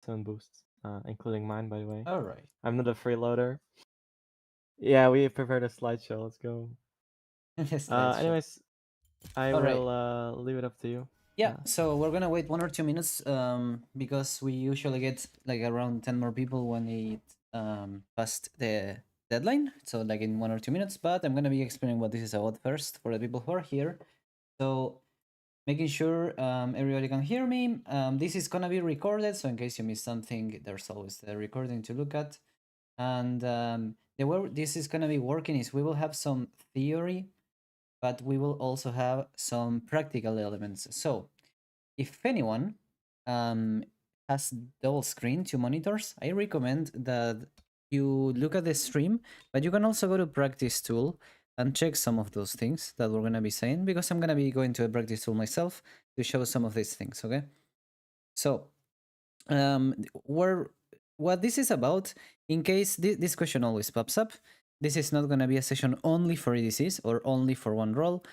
milestone boosts, including mine, by the way. All right. I'm not a freeloader. Yeah, we prepared a slideshow. Let's go. Slideshow. Anyways, I All right. will leave it up to you. Yeah, so we're gonna wait 1 or 2 minutes because we usually get like around 10 more people when it past the deadline. So like in 1 or 2 minutes, but I'm gonna be explaining what this is about first for the people who are here. So making sure everybody can hear me. This is gonna be recorded, so in case you miss something, there's always the recording to look at. And the way this is gonna be working is we will have some theory, but we will also have some practical elements. So if anyone has dual screen, 2 monitors, I recommend that you look at the stream, but you can also go to practice tool and check some of those things that we're going to be saying, because I'm going to be going to a practice tool myself to show some of these things, okay? So what this is about, in case this question always pops up, this is not going to be a session only for EDCs or only for one role.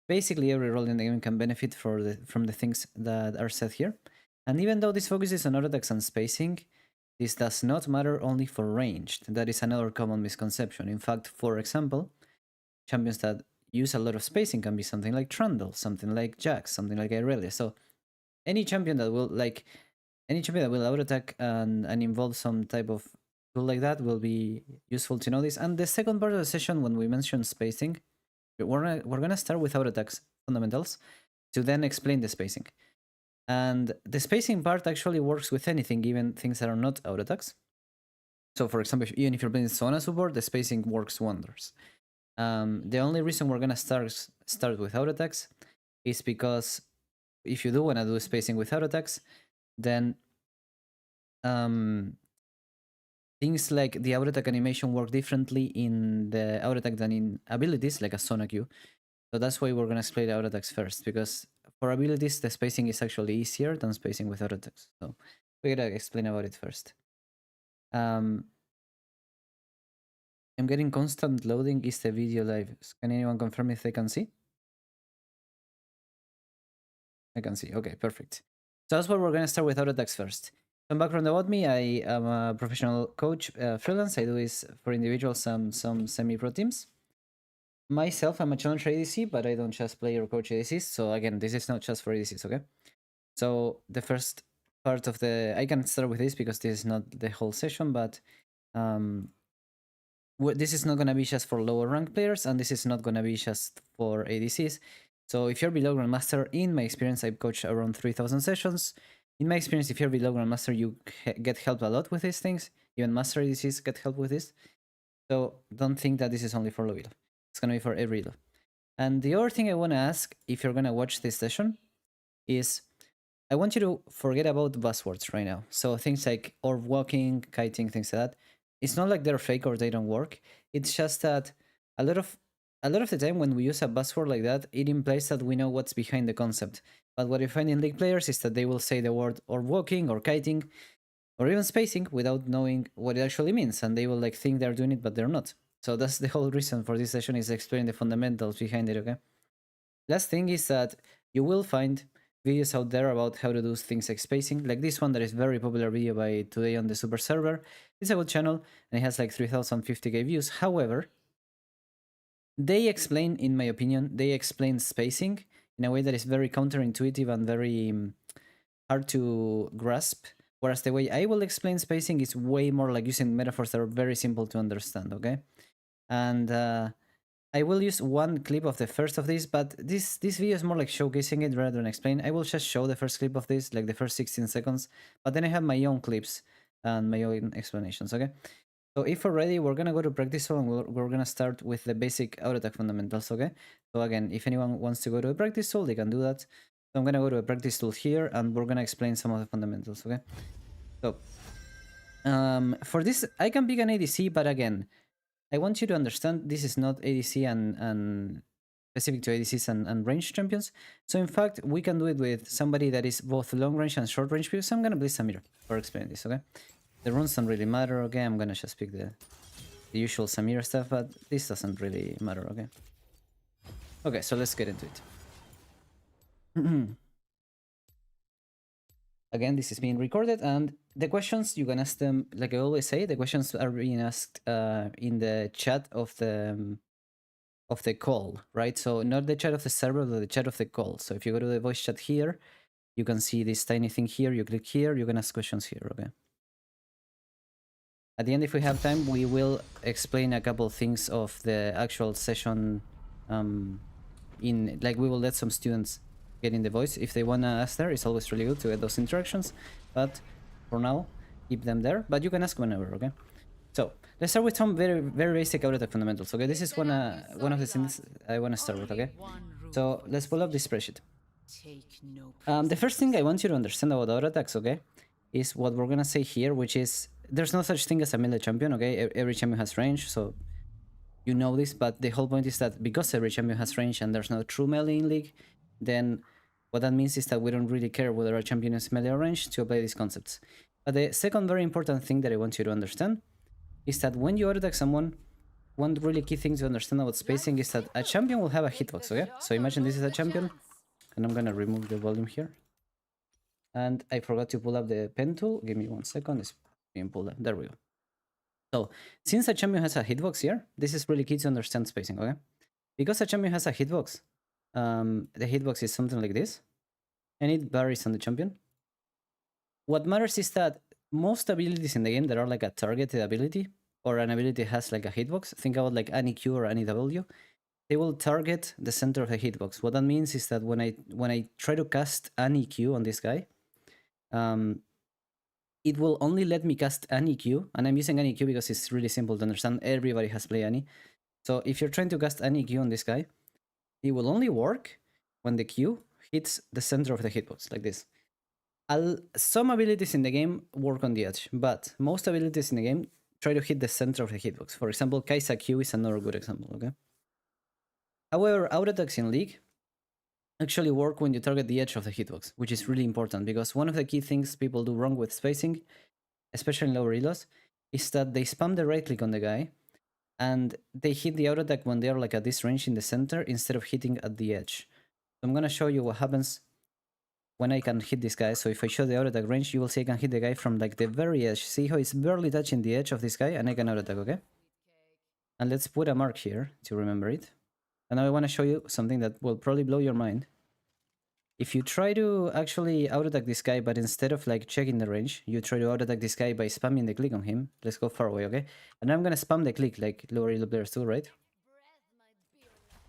Basically, every role in the game can benefit from the things that are said here. And even though this focuses on autoattacks and spacing, this does not matter only for ranged. That is another common misconception. In fact, for example, champions that use a lot of spacing can be something like Trundle, something like Jax, something like Irelia. So any champion that will auto-attack and involve some type of tool like that will be useful to know this. And the second part of the session, when we mention spacing, we're gonna start with autoattacks fundamentals to then explain the spacing. And the spacing part actually works with anything, even things that are not autoattacks. So for example, even if you're playing Sona support, the spacing works wonders. The only reason we're gonna start with autoattacks is because if you do wanna do spacing with autoattacks, then things like the auto-attack animation work differently in the auto-attack than in abilities, like a Sona Q. So that's why we're going to explain the auto-attacks first, because for abilities, the spacing is actually easier than spacing with auto-attacks. So we gotta explain about it first. I'm getting constant loading. Is the video live? Can anyone confirm if they can see? I can see. Okay, perfect. So that's why we're going to start with auto-attacks first. Some background about me: I am a professional coach, freelance. I do this for individuals, some semi-pro teams. Myself, I'm a challenger ADC, but I don't just play or coach ADCs. So again, this is not just for ADCs, okay? So the first part of I can start with this because this is not the whole session, but this is not going to be just for lower rank players, and this is not going to be just for ADCs. So if you're below Grandmaster, in my experience, I've coached around 3,000 sessions. In my experience, if you're below Grandmaster, you get helped a lot with these things. Even Master ADCs get help with this. So don't think that this is only for low elo. It's going to be for every elo. And the other thing I want to ask, if you're going to watch this session, is I want you to forget about buzzwords right now. So things like orb walking, kiting, things like that. It's not like they're fake or they don't work. It's just that a lot of the time when we use a buzzword like that, it implies that we know what's behind the concept. But what I find in league players is that they will say the word orb walking or kiting or even spacing without knowing what it actually means, and they will like think they're doing it, but they're not. So that's the whole reason for this session, is explaining the fundamentals behind it, okay? Last thing is that you will find videos out there about how to do things like spacing, like this one that is very popular video by Today on the Super server. It's a good channel and it has like 3050k views. However, they explain, in my opinion, they explain spacing in a way that is very counterintuitive and very hard to grasp. Whereas the way I will explain spacing is way more like using metaphors that are very simple to understand, okay? And I will use one clip of the first of this, but this video is more like showcasing it rather than explain. I will just show the first clip of this, like the first 16 seconds, but then I have my own clips and my own explanations, okay? So if we're ready, we're gonna go to practice tool and we're gonna start with the basic auto-attack fundamentals, okay? So again, if anyone wants to go to a practice tool, they can do that. So I'm gonna go to a practice tool here and we're gonna explain some of the fundamentals, okay? So for this, I can pick an ADC, but again, I want you to understand this is not ADC and specific to ADCs and range champions. So in fact, we can do it with somebody that is both long range and short range, because I'm gonna play Samir for explaining this, okay? The runes don't really matter, okay? I'm gonna just pick the usual Samir stuff, but this doesn't really matter, okay? Okay, so let's get into it. Again, this is being recorded, and the questions you can ask them, like I always say, the questions are being asked in the chat of the call, right? So not the chat of the server, but the chat of the call. So if you go to the voice chat here, you can see this tiny thing here. You click here, you can ask questions here. Okay. At the end, if we have time, we will explain a couple things of the actual session. In like we will let some students get in the voice if they wanna ask there. It's always really good to get those interactions, but for now, keep them there. But you can ask whenever. Okay. So let's start with some very basic Autoattack fundamentals. Okay, this is one of the things I wanna start with. Okay. So let's pull up this spreadsheet. The first thing I want you to understand about Autoattacks, okay, is what we're gonna say here, which is there's no such thing as a melee champion, okay? Every champion has range, so you know this, but the whole point is that because every champion has range and there's no true melee in League, then what that means is that we don't really care whether a champion is melee or range to apply these concepts. But the second very important thing that I want you to understand is that when you auto-attack someone, one really key thing to understand about spacing is that a champion will have a hitbox, okay? So imagine this is a champion, and I'm gonna remove the volume here. And I forgot to pull up the pen tool. Give me 1 second. It's being pulled up. There we go. So since a champion has a hitbox here, this is really key to understand spacing, okay? Because a champion has a hitbox, the hitbox is something like this, and it varies on the champion. What matters is that most abilities in the game that are like a targeted ability, or an ability has like a hitbox, think about like any Q or any W, they will target the center of the hitbox. What that means is that when I try to cast an EQ on this guy, it will only let me cast an EQ, and I'm using an EQ because it's really simple to understand. Everybody has played Annie. So if you're trying to cast an EQ on this guy, it will only work when the Q hits the center of the hitbox, like this. Some abilities in the game work on the edge, but most abilities in the game try to hit the center of the hitbox. For example, Kaisa Q is another good example, okay? However, auto-attacks in League actually work when you target the edge of the hitbox, which is really important because one of the key things people do wrong with spacing, especially in lower elos, is that they spam the right click on the guy and they hit the auto attack when they are like at this range in the center instead of hitting at the edge. So I'm gonna show you what happens when I can hit this guy. So if I show the auto attack range, you will see I can hit the guy from like the very edge. See how it's barely touching the edge of this guy, and I can auto attack, okay? And let's put a mark here to remember it. And now I want to show you something that will probably blow your mind. If you try to actually auto-attack this guy, but instead of like checking the range, you try to auto-attack this guy by spamming the click on him. Let's go far away, okay? And I'm gonna spam the click like lower elo players do, right?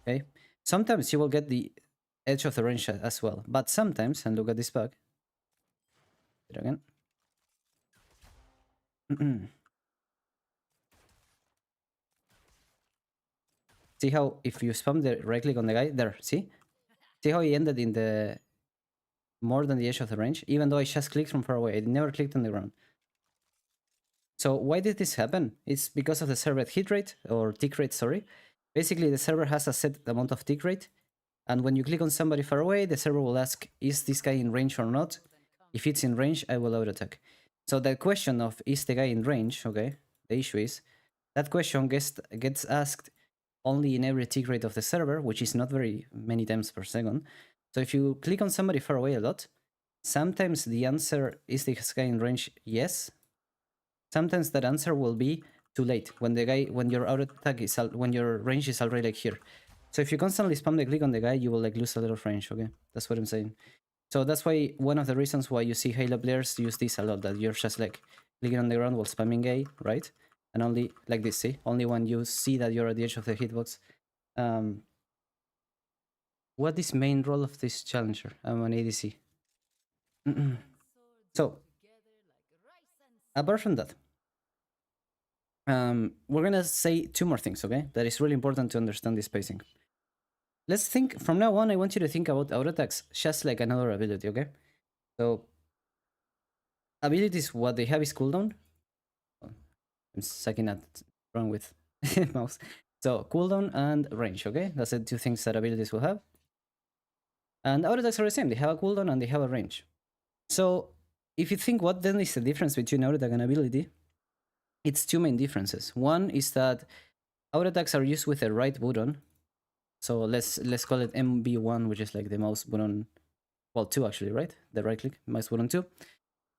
Okay. Sometimes you will get the edge of the range as well, but sometimes, and look at this bug. Do it again. See how if you spam the right click on the guy, there, see? See how he ended in the more than the edge of the range, even though I just clicked from far away. I never clicked on the ground. So why did this happen? It's because of the server hit rate, or tick rate, sorry. Basically, the server has a set amount of tick rate, and when you click on somebody far away, the server will ask, is this guy in range or not? If it's in range, I will auto-attack. So the question of, is the guy in range, okay, the issue is, that question gets asked only in every tick rate of the server, which is not very many times per second. So if you click on somebody far away a lot, sometimes the answer is this guy in range, yes. Sometimes that answer will be too late when your auto attack is when your range is already like here. So if you constantly spam the click on the guy, you will like lose a lot of range. Okay, that's what I'm saying. So that's why one of the reasons why you see Halo players use this a lot. That you're just like clicking on the ground while spamming A, right? And only like this. See, only when you see that you're at the edge of the hitbox. What is main role of this challenger? I'm an ADC. So apart from that, we're gonna say two more things, okay? That is really important to understand this spacing. Let's think, from now on, I want you to think about auto attacks just like another ability, okay? So, abilities, what they have is cooldown. Oh, I'm sucking at wrong with mouse. So, cooldown and range, okay? That's the two things that abilities will have. And auto attacks are the same, they have a cooldown and they have a range. So, if you think what then is the difference between auto attack and ability, it's two main differences. One is that auto attacks are used with the right button. So let's call it MB1, which is like the mouse button, well, 2 actually, right? The right click, mouse button 2.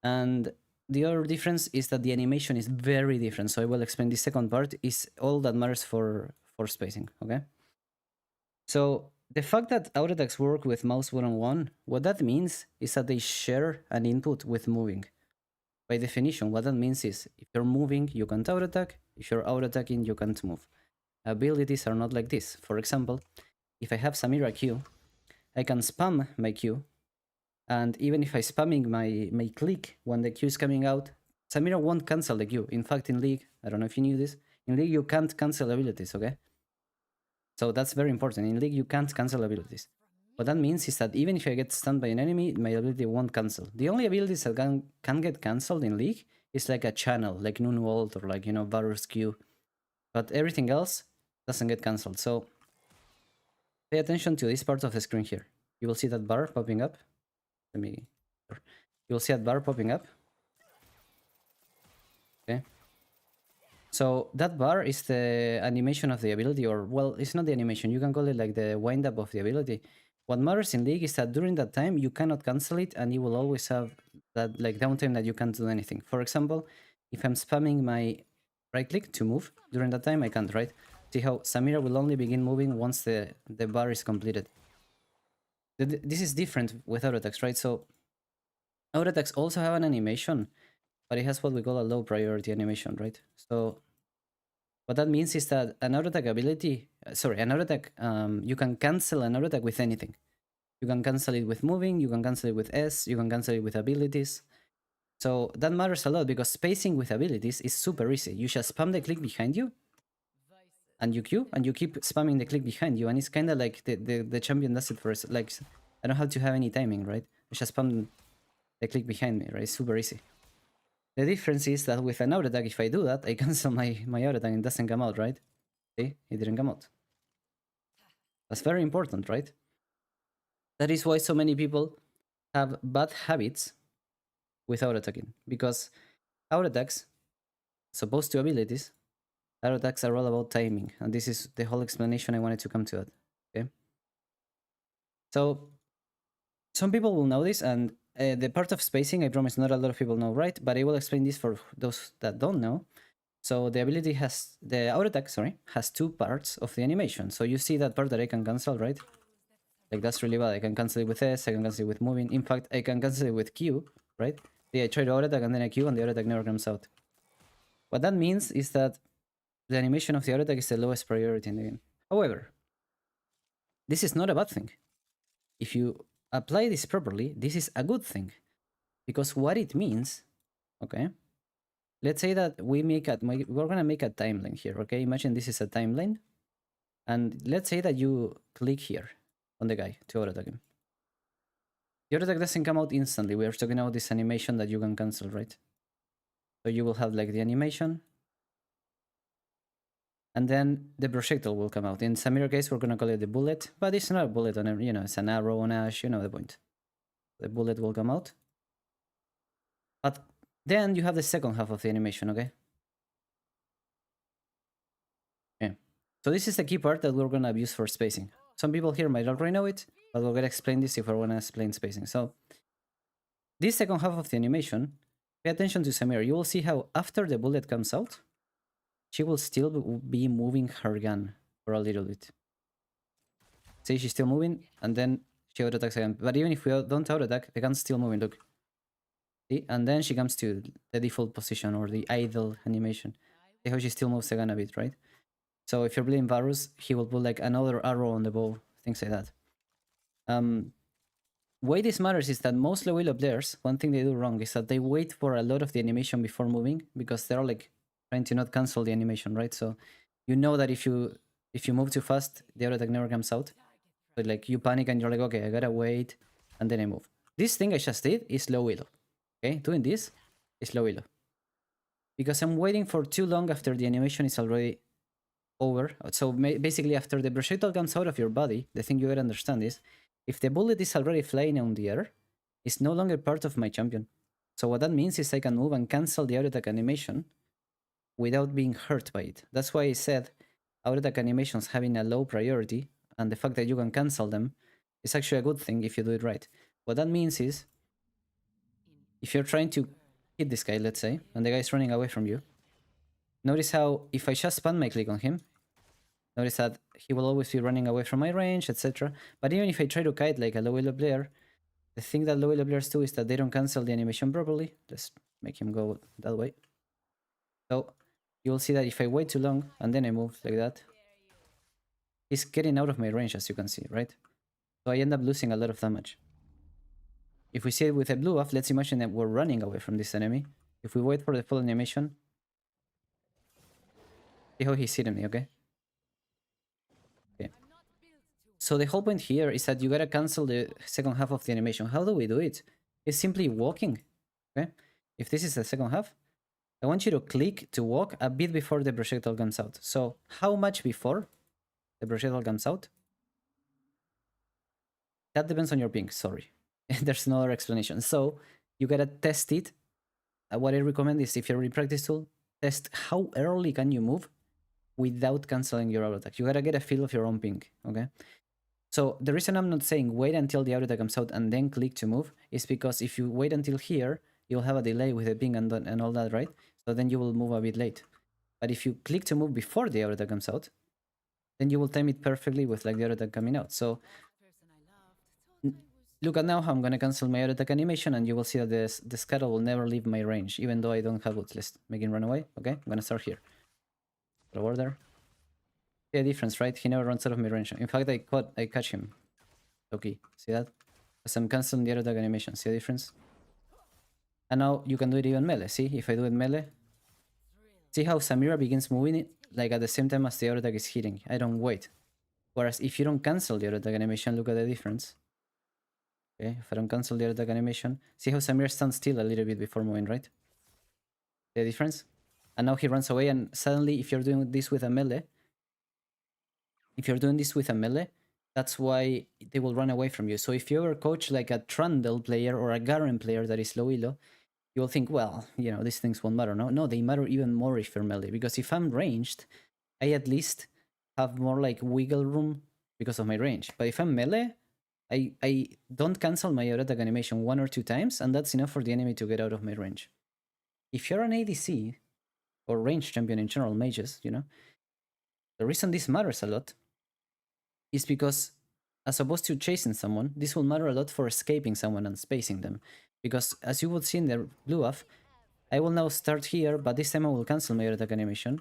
And the other difference is that the animation is very different. So I will explain the second part is all that matters for spacing, okay? So the fact that autoattacks work with mouse button 1, what that means is that they share an input with moving. By definition, what that means is if you're moving, you can't auto-attack. If you're auto-attacking, you can't move. Abilities are not like this. For example, if I have Samira Q, I can spam my Q, and even if I spamming my click when the Q is coming out, Samira won't cancel the Q. In fact, in League, I don't know if you knew this, in League you can't cancel abilities, okay? So that's very important. In League you can't cancel abilities. What that means is that even if I get stunned by an enemy, my ability won't cancel. The only abilities that can get cancelled in League is like a channel, like Noonwalt or like, Varus Q. But everything else doesn't get cancelled. So pay attention to this part of the screen here. You will see that bar popping up. You'll see that bar popping up. Okay. So that bar is the animation of the ability, or well, it's not the animation. You can call it like the wind up of the ability. What matters in League is that during that time you cannot cancel it, and you will always have that like downtime that you can't do anything. For example, if I'm spamming my right click to move during that time, I can't, right? See how Samira will only begin moving once the bar is completed. This is different with autoattacks, right? So autoattacks also have an animation, but it has what we call a low priority animation, right? So what that means is that an autoattack ability, an autoattack, you can cancel an autoattack with anything. You can cancel it with moving, you can cancel it with S, you can cancel it with abilities. So that matters a lot because spacing with abilities is super easy. You just spam the click behind you, and you Q, and you keep spamming the click behind you, and it's kind of like the champion does it for us. Like, I don't have to have any timing, right? I just spam the click behind me, right? It's super easy. The difference is that with an auto attack, if I do that, I cancel my auto attack and it doesn't come out, right? See, it didn't come out. That's very important, right? That is why so many people have bad habits with auto attacking, because auto attacks, supposed to abilities, auto attacks are all about timing, and this is the whole explanation I wanted to come to that. Okay, so some people will know this, and the part of spacing, I promise not a lot of people know, right? But I will explain this for those that don't know. So the ability has, the auto attack, sorry, has two parts of the animation. So you see that part that I can cancel, right? Like that's really bad. I can cancel it with S, I can cancel it with moving. In fact, I can cancel it with Q, right? Yeah, I try to auto attack and then I Q and the auto attack never comes out. What that means is that the animation of the auto attack is the lowest priority in the game. However, this is not a bad thing. If you apply this properly, this is a good thing. Because what it means, okay? Let's say that we're gonna make a timeline here, okay? Imagine this is a timeline. And let's say that you click here on the guy to auto-attack him. The auto-attack doesn't come out instantly. We are talking about this animation that you can cancel, right? So you will have like the animation. And then the projectile will come out. In Samira case, we're gonna call it the bullet, but it's not a bullet on it, it's an arrow on Ash, you know the point. The bullet will come out. But then you have the second half of the animation, okay? Okay. So this is the key part that we're gonna use for spacing. Some people here might already know it, but we're gonna explain this if we're gonna explain spacing. So this second half of the animation, pay attention to Samira. You will see how after the bullet comes out, she will still be moving her gun for a little bit. See, she's still moving, and then she auto-attacks again. But even if we don't auto-attack, the gun's still moving, look. See? And then she comes to the default position, or the idle animation. See how she still moves the gun a bit, right? So if you're playing Varus, he will put like another arrow on the bow, things like that. Why this matters is that most low elo players, one thing they do wrong is that they wait for a lot of the animation before moving, because they're like trying to not cancel the animation, right? So you know that if you move too fast, the auto attack never comes out. But like you panic and you're like, okay, I gotta wait, and then I move. This thing I just did is low elo. Okay, doing this is low elo. Because I'm waiting for too long after the animation is already over. So basically after the projectile comes out of your body, the thing you gotta understand is, if the bullet is already flying on the air, it's no longer part of my champion. So what that means is I can move and cancel the auto attack animation without being hurt by it. That's why I said auto attack animations having a low priority, and the fact that you can cancel them is actually a good thing if you do it right. What that means is, if you're trying to hit this guy, let's say, and the guy's running away from you. Notice how if I just spam my click on him, notice that he will always be running away from my range, etc. But even if I try to kite like a low elo player, the thing that low elo players do is that they don't cancel the animation properly. Let's make him go that way. So you'll see that if I wait too long and then I move like that, he's getting out of my range, as you can see, right? So I end up losing a lot of damage. If we see it with a blue buff, let's imagine that we're running away from this enemy. If we wait for the full animation, see how he's hitting me, okay? Okay. So the whole point here is that you gotta cancel the second half of the animation. How do we do it? It's simply walking, okay? If this is the second half, I want you to click to walk a bit before the projectile comes out. So how much before the projectile comes out? That depends on your ping, sorry. There's no other explanation. So you gotta test it. What I recommend is if you're in practice tool, test how early can you move without canceling your auto attack. You gotta get a feel of your own ping, okay? So the reason I'm not saying wait until the auto attack comes out and then click to move is because if you wait until here, you'll have a delay with the ping and all that, right? So then you will move a bit late. But if you click to move before the auto attack comes out, then you will time it perfectly with like the auto attack coming out. So look at now how I'm gonna cancel my auto attack animation and you will see that the scuttle will never leave my range, even though I don't have boots. Let's make him run away. Okay, I'm gonna start here. Over there. See a difference, right? He never runs out of my range. In fact, I catch him. Okay, see that? Because I'm canceling the auto attack animation. See a difference? And now you can do it even melee. See, if I do it melee, see how Samira begins moving it like at the same time as the auto attack is hitting. I don't wait. Whereas if you don't cancel the auto attack animation, look at the difference. Okay, if I don't cancel the auto attack animation, see how Samira stands still a little bit before moving, right? The difference? And now he runs away, and suddenly if you're doing this with a melee, that's why they will run away from you. So if you ever coach like a Trundle player or a Garen player that is low elo, you will think, well, you know, these things won't matter. No, they matter even more if you're melee, because if I'm ranged, I at least have more like wiggle room because of my range. But if I'm melee, I don't cancel my auto attack animation 1 or 2 times, and that's enough for the enemy to get out of my range. If you're an ADC, or range champion in general, mages, you know, the reason this matters a lot is because as opposed to chasing someone, this will matter a lot for escaping someone and spacing them. Because as you would see in the blue buff, I will now start here, but this time I will cancel my auto attack animation.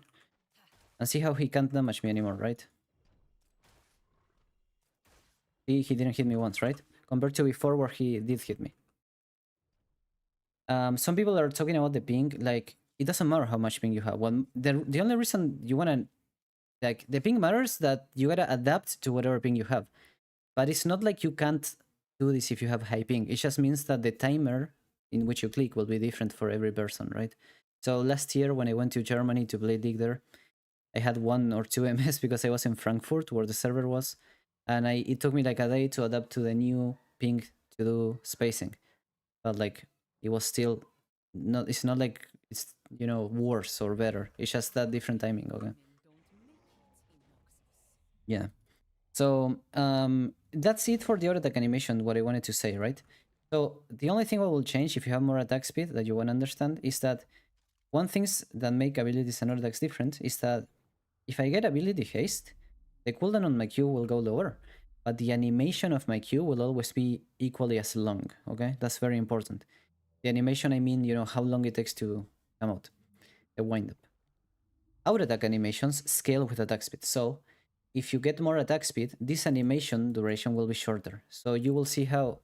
And see how he can't damage me anymore, right? See, he didn't hit me once, right? Compared to before where he did hit me. Some people are talking about the ping, like, it doesn't matter how much ping you have. Well, the only reason you wanna, like, the ping matters that you gotta adapt to whatever ping you have. But it's not like you can't do this if you have high ping. It just means that the timer in which you click will be different for every person, right? So last year when I went to Germany to play Dig there, I had 1 or 2 MS because I was in Frankfurt where the server was. And it took me like a day to adapt to the new ping to do spacing. But like, it was still not, it's not like it's, you know, worse or better. It's just that different timing, okay? Yeah. So that's it for the auto attack animation, what I wanted to say, right? So the only thing that will change if you have more attack speed that you want to understand is that one things that make abilities and auto attacks different is that if I get ability haste, the cooldown on my Q will go lower, but the animation of my Q will always be equally as long, okay? That's very important. The animation, I mean, you know, how long it takes to come out, the wind up. Auto attack animations scale with attack speed, so if you get more attack speed, this animation duration will be shorter. So you will see how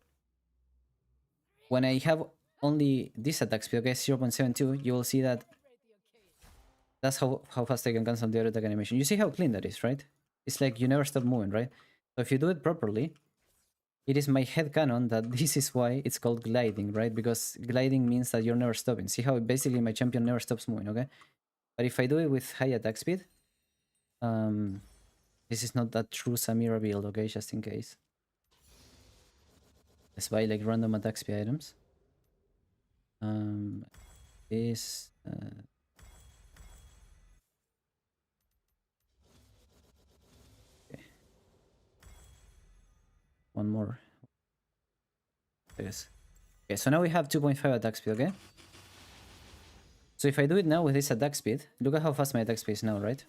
when I have only this attack speed, okay, 0.72, you will see that that's how fast I can cancel the auto attack animation. You see how clean that is, right? It's like you never stop moving, right? So if you do it properly, it is my headcanon that this is why it's called gliding, right? Because gliding means that you're never stopping. See how basically my champion never stops moving, okay? But if I do it with high attack speed, this is not that true Samira build, okay? Just in case. Let's buy like random attack speed items. This... okay. One more. Yes. Okay, so now we have 2.5 attack speed, okay? So if I do it now with this attack speed, look at how fast my attack speed is now, right?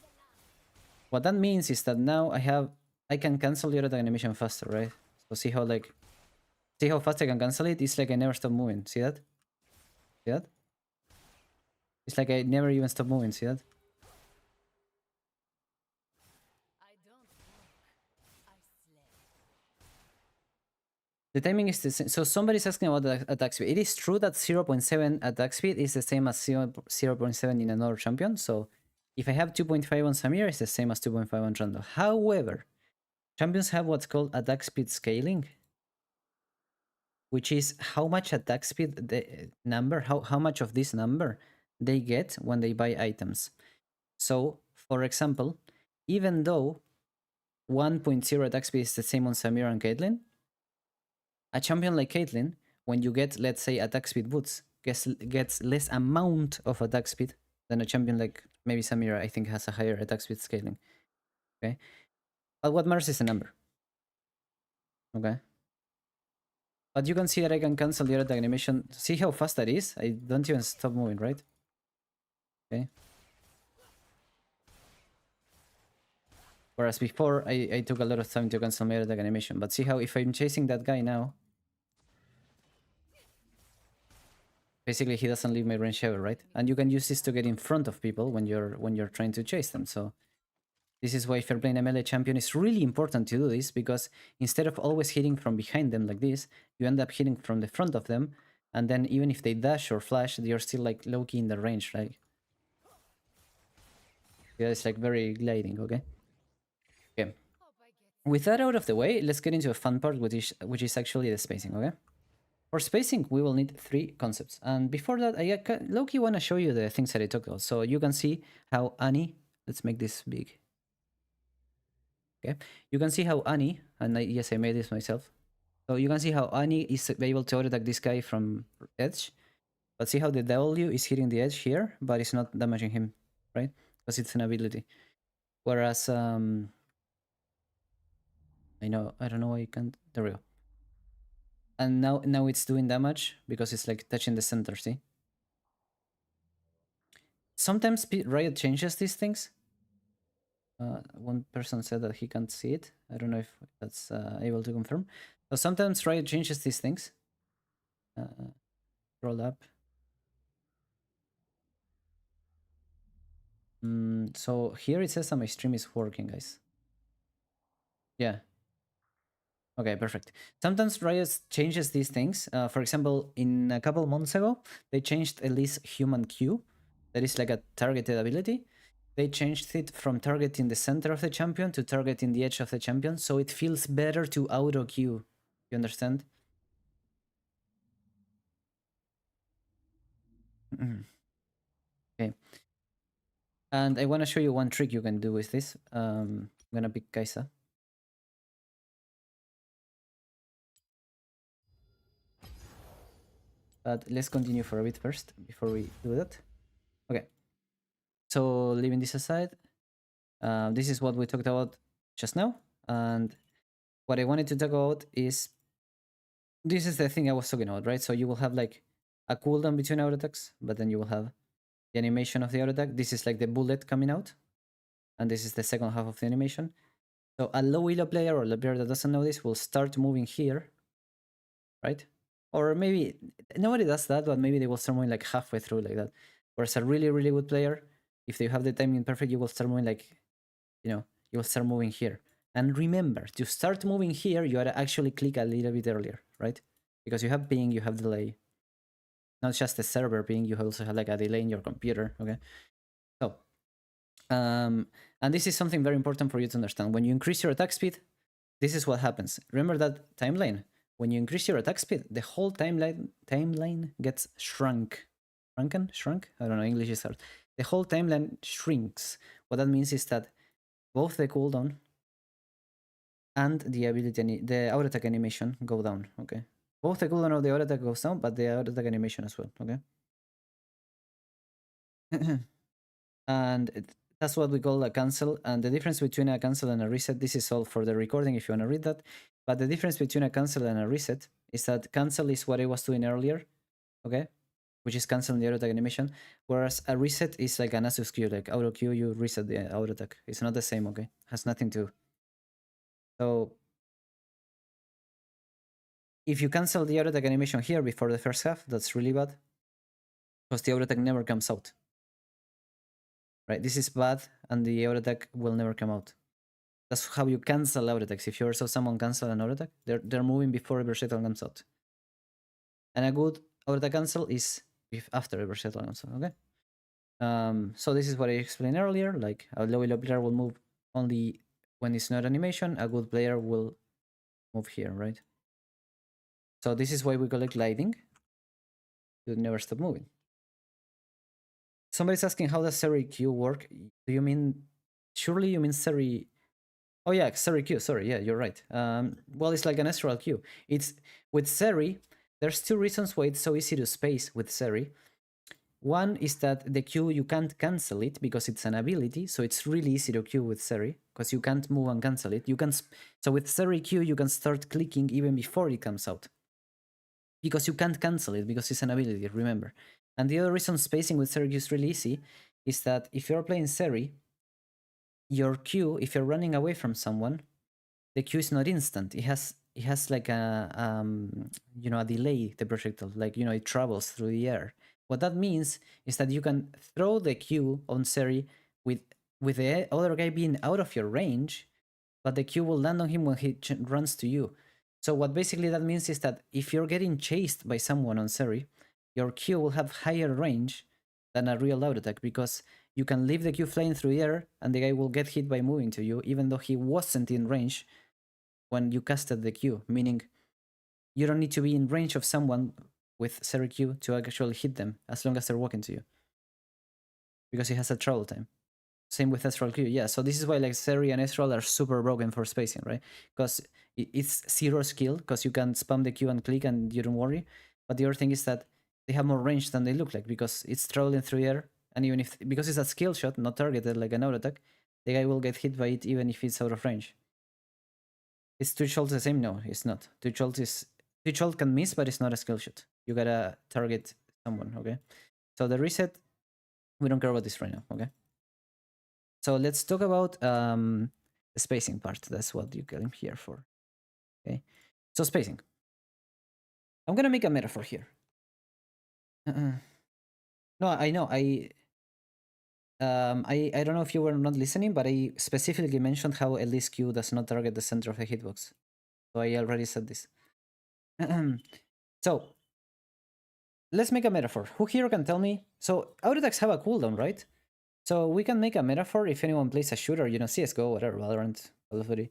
What that means is that now I can cancel the auto attack animation faster, right? So see how fast I can cancel it? It's like I never stop moving. See that? See that? It's like I never even stop moving. See that? The timing is the same. So somebody's asking about the attack speed. It is true that 0.7 attack speed is the same as 0.7 in another champion. So if I have 2.5 on Samir, it's the same as 2.5 on Rando. However, champions have what's called attack speed scaling, which is how much attack speed the number, how much of this number they get when they buy items. So, for example, even though 1.0 attack speed is the same on Samir and Caitlyn, a champion like Caitlyn, when you get, let's say, attack speed boots, gets less amount of attack speed than a champion like maybe Samira, I think, has a higher attack speed scaling. Okay? But what matters is the number. Okay? But you can see that I can cancel the attack animation. See how fast that is? I don't even stop moving, right? Okay. Whereas before, I took a lot of time to cancel my attack animation. But see how if I'm chasing that guy now, basically he doesn't leave my range ever, right? And you can use this to get in front of people when you're trying to chase them. So this is why if you're playing a melee champion, it's really important to do this, because instead of always hitting from behind them like this, you end up hitting from the front of them, and then even if they dash or flash, you're still like low-key in the range, right? Yeah, it's like very gliding, okay? Okay. With that out of the way, let's get into a fun part, which is actually the spacing, okay? For spacing, we will need 3 concepts. And before that, I low-key want to show you the things that I talked about. So you can see how Annie, let's make this big. Okay, you can see how Annie, and yes, I made this myself. So you can see how Annie is able to auto-attack this guy from edge. But see how the W is hitting the edge here, but it's not damaging him, right? Because it's an ability. Whereas, I don't know why you can't, there we go. And now it's doing damage because it's like touching the center, see? Sometimes Riot changes these things. One person said that he can't see it. I don't know if that's able to confirm. So sometimes Riot changes these things. Roll up. So here it says that my stream is working, guys. Yeah. Okay, perfect. Sometimes Riot changes these things. For example, in a couple months ago, they changed at least human Q. That is like a targeted ability. They changed it from targeting the center of the champion to targeting the edge of the champion, so it feels better to auto Q. You understand? Okay. And I want to show you one trick you can do with this. I'm gonna pick Kaisa. But let's continue for a bit first before we do that. Okay. So leaving this aside, this is what we talked about just now. And what I wanted to talk about is, this is the thing I was talking about, right? So you will have like a cooldown between auto attacks, but then you will have the animation of the auto attack. This is like the bullet coming out. And this is the second half of the animation. So a low elo player or a player that doesn't know this will start moving here, right? Or maybe nobody does that, but maybe they will start moving like halfway through like that. Whereas a really, really good player, if they have the timing perfect, you will start moving like, you will start moving here. And remember, to start moving here, you gotta actually click a little bit earlier, right? Because you have ping, you have delay. Not just the server ping, you also have like a delay in your computer, okay? So, and this is something very important for you to understand. When you increase your attack speed, this is what happens. Remember that timeline? When you increase your attack speed, the whole timeline gets shrunk. Shrunk? I don't know, English is hard. The whole timeline shrinks. What that means is that both the cooldown and the ability, the auto attack animation go down, okay? Both the cooldown of the auto attack goes down, but the auto attack animation as well, okay? And that's what we call a cancel. And the difference between a cancel and a reset, this is all for the recording if you want to read that. But the difference between a cancel and a reset is that cancel is what I was doing earlier, okay? which is canceling the auto attack animation, whereas a reset is like an Asus Q, like auto Q, you reset the auto attack. It's not the same, okay? Has nothing to. So if you cancel the auto attack animation here before the first half, that's really bad, because the auto attack never comes out. Right? This is bad, and the auto attack will never come out. That's how you cancel auto attacks. If you ever saw someone cancel an auto attack, they're moving before a versatile comes out. And a good auto attack cancel is if after a versatile comes out, okay? So this is what I explained earlier, like a low elo player will move only when it's not animation, a good player will move here, right? So this is why we call it gliding. You never stop moving. Somebody's asking, how does Seri Q work? Do you mean, surely you mean Seri? Oh yeah, Seri Q, sorry, yeah, you're right. Well, it's like an astral Q. It's, with Seri, there's two reasons why it's so easy to space with Seri. One is that the Q, you can't cancel it because it's an ability, so it's really easy to Q with Seri, because you can't move and cancel it. You can, so with Seri Q, you can start clicking even before it comes out, because you can't cancel it, because it's an ability, remember. And the other reason spacing with Seri Q is really easy is that if you're playing Seri, your Q, if you're running away from someone, the Q is not instant. It has like a you know, a delay, the projectile, like, you know, it travels through the air. What that means is that you can throw the Q on Seri with the other guy being out of your range, but the Q will land on him when he runs to you. So what basically that means is that if you're getting chased by someone on Seri, your Q will have higher range than a real auto attack, because you can leave the Q flying through the air and the guy will get hit by moving to you, even though he wasn't in range when you casted the Q, meaning you don't need to be in range of someone with Seri Q to actually hit them as long as they're walking to you, because it has a travel time. Same with Astral Q, yeah. So this is why like Seri and Astral are super broken for spacing, right? Because it's zero skill, because you can spam the Q and click and you don't worry. But the other thing is that they have more range than they look like, because it's traveling through the air, and even if, because it's a skill shot, not targeted like an auto attack, the guy will get hit by it even if it's out of range. Is Twitch ult the same? No, it's not. Twitch ult can miss, but it's not a skill shot. You gotta target someone, okay? So the reset, we don't care about this right now, okay? So let's talk about the spacing part. That's what you came here for. Okay. So spacing. I'm gonna make a metaphor here. No, I know. I don't know if you were not listening, but I specifically mentioned how Elise Q does not target the center of the hitbox. So I already said this. So let's make a metaphor. Who here can tell me? So auto attacks have a cooldown, right? So we can make a metaphor if anyone plays a shooter, you know, CSGO, whatever, Valorant, Call of Duty.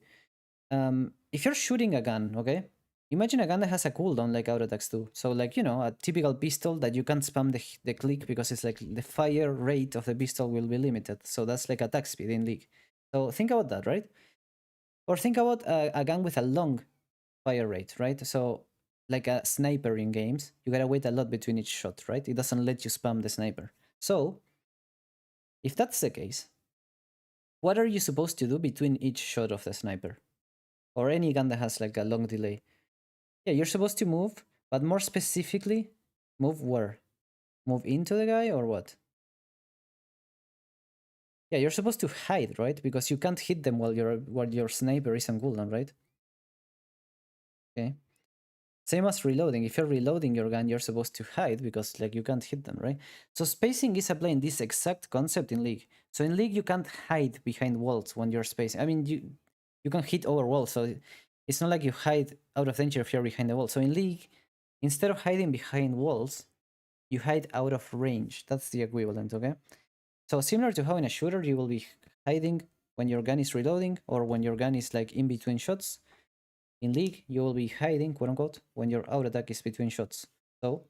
If you're shooting a gun, okay? Imagine a gun that has a cooldown like auto attacks do. So like, you know, a typical pistol that you can't spam the click because it's like the fire rate of the pistol will be limited. So that's like attack speed in League. So think about that, right? Or think about a gun with a long fire rate, right? So like a sniper in games, you gotta wait a lot between each shot, right? It doesn't let you spam the sniper. So if that's the case, what are you supposed to do between each shot of the sniper? Or any gun that has like a long delay? Yeah, you're supposed to move, but more specifically, move where? Move into the guy or what? Yeah, you're supposed to hide, right? Because you can't hit them while your sniper is on cooldown, right? Okay. Same as reloading. If you're reloading your gun, you're supposed to hide because like you can't hit them, right? So spacing is applying this exact concept in League. So in League, you can't hide behind walls when you're spacing. I mean, you can hit over walls, so it's not like you hide out of danger if you're behind the wall. So in League, instead of hiding behind walls, you hide out of range. That's the equivalent, okay? So similar to how in a shooter, you will be hiding when your gun is reloading or when your gun is like in between shots. In League, you will be hiding, quote unquote, when your auto attack is between shots. So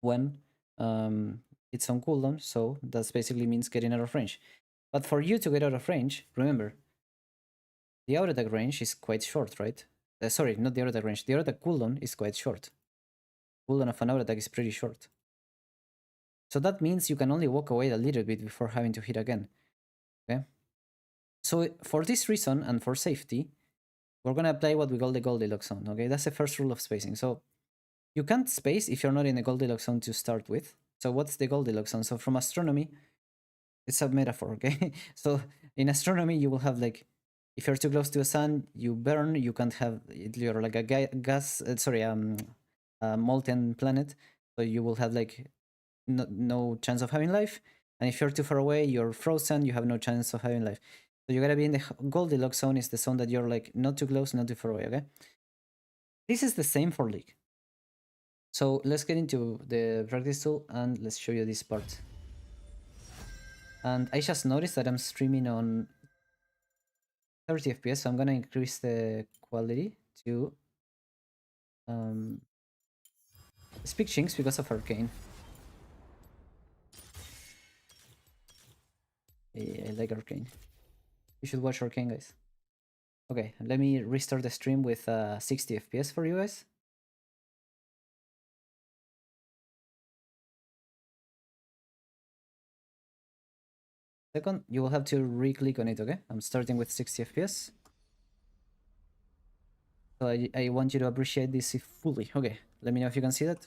when it's on cooldown, so that basically means getting out of range. But for you to get out of range, remember, the auto attack range is quite short, right? Sorry, not the auto attack range. The auto attack cooldown is quite short. Cooldown of an auto attack is pretty short. So that means you can only walk away a little bit before having to hit again. Okay. So for this reason and for safety, we're gonna apply what we call the Goldilocks zone. Okay, that's the first rule of spacing. So You can't space if you're not in the Goldilocks zone to start with. So what's the Goldilocks zone? So from astronomy, it's a metaphor, okay? So in astronomy, you will have like, if you're too close to the sun, you burn. You can't have you're like a gas. A molten planet. So you will have like no chance of having life. And if you're too far away, you're frozen. You have no chance of having life. So you gotta be in the Goldilocks zone. Is the zone that you're like not too close, not too far away. Okay. This is the same for League. So let's get into the practice tool and let's show you this part. And I just noticed that I'm streaming on 30 FPS, so I'm gonna increase the quality to speak Jinx because of Arcane. I like Arcane. You should watch Arcane, guys. Okay, let me restart the stream with 60 FPS for you guys. Second, you will have to re-click on it, okay? I'm starting with 60 FPS. So I want you to appreciate this fully. Okay, let me know if you can see that.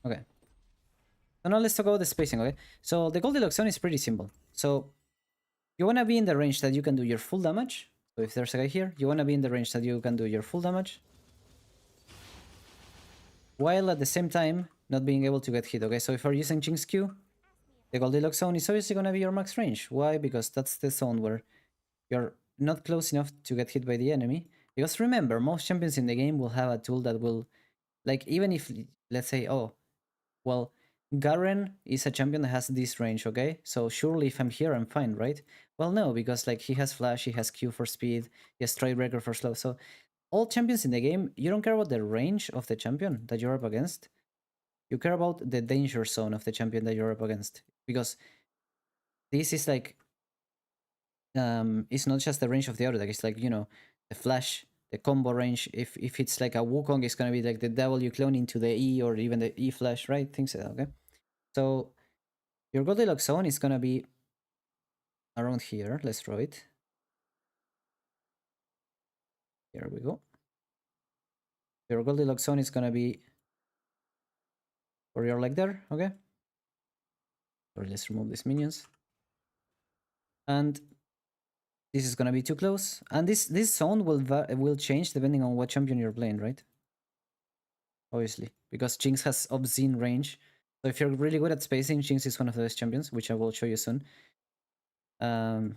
Okay. So now let's talk about the spacing, okay? So the Goldilocks zone is pretty simple. So you want to be in the range that you can do your full damage. So if there's a guy here, you want to be in the range that you can do your full damage. While at the same time, not being able to get hit, okay? So if you're using Jinx Q, the Goldilocks zone is obviously going to be your max range. Why? Because that's the zone where you're not close enough to get hit by the enemy. Because remember, most champions in the game will have a tool that will, like, even if, let's say, oh, well, Garen is a champion that has this range, okay? So surely if I'm here, I'm fine, right? Well, no, because like he has flash, he has Q for speed, he has Strikebreaker for slow. So all champions in the game, you don't care about the range of the champion that you're up against. You care about the danger zone of the champion that you're up against. Because this is like, it's not just the range of the attack, it's like, you know, the flash, the combo range. If it's like a Wukong, it's gonna be like the W clone into the E or even the E flash, right? Things like that, okay? So your Goldilocks zone is gonna be around here. Let's draw it. Here we go. Your Goldilocks zone is gonna be where you're like there, okay? Or let's remove these minions. And this is gonna be too close. And this zone will change depending on what champion you're playing, right? Obviously, because Jinx has obscene range. So if you're really good at spacing, Jinx is one of the best champions, which I will show you soon. So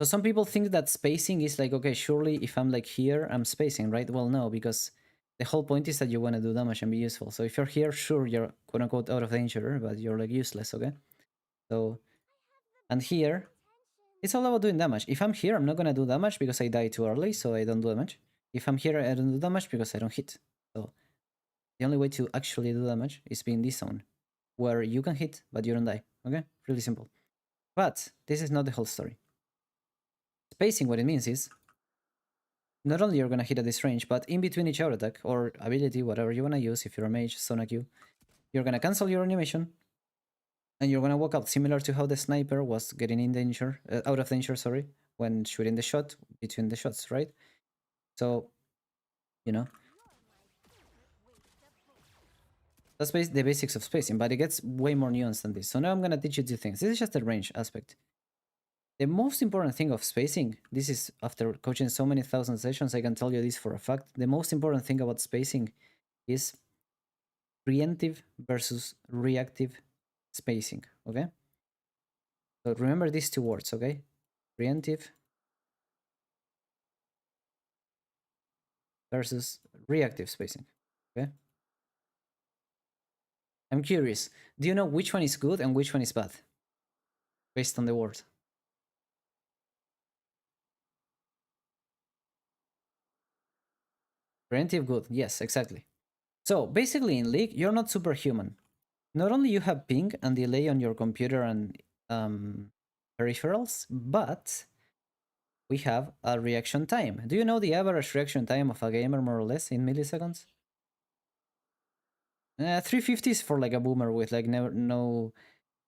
some people think that spacing is like, okay, surely if I'm like here, I'm spacing, right? Well, no, because the whole point is that you want to do damage and be useful. So if you're here, sure, you're quote unquote out of danger, but you're like useless, okay? So, and here, it's all about doing damage. If I'm here, I'm not gonna do damage because I die too early, so I don't do damage. If I'm here, I don't do damage because I don't hit. So the only way to actually do damage is being this zone, where you can hit, but you don't die, okay? Really simple. But this is not the whole story. Spacing, what it means is, not only you're gonna hit at this range, but in between each auto attack or ability, whatever you wanna use, if you're a mage, Sona Q, you're gonna cancel your animation, and you're gonna walk out, similar to how the sniper was getting in danger, out of danger, sorry, when shooting the shot between the shots, right? So, you know, that's the basics of spacing, but it gets way more nuanced than this. So now I'm gonna teach you two things. This is just the range aspect. The most important thing of spacing, this is after coaching so many thousand sessions, I can tell you this for a fact. The most important thing about spacing is preemptive versus reactive spacing, okay? So remember these two words, okay? Preemptive versus reactive spacing, okay? I'm curious, do you know which one is good and which one is bad? Based on the word. Preemptive good, yes, exactly. So basically in League, you're not superhuman. Not only you have ping and delay on your computer and peripherals, but we have a reaction time. Do you know the average reaction time of a gamer, more or less, in milliseconds? 350 is for like a boomer with like no,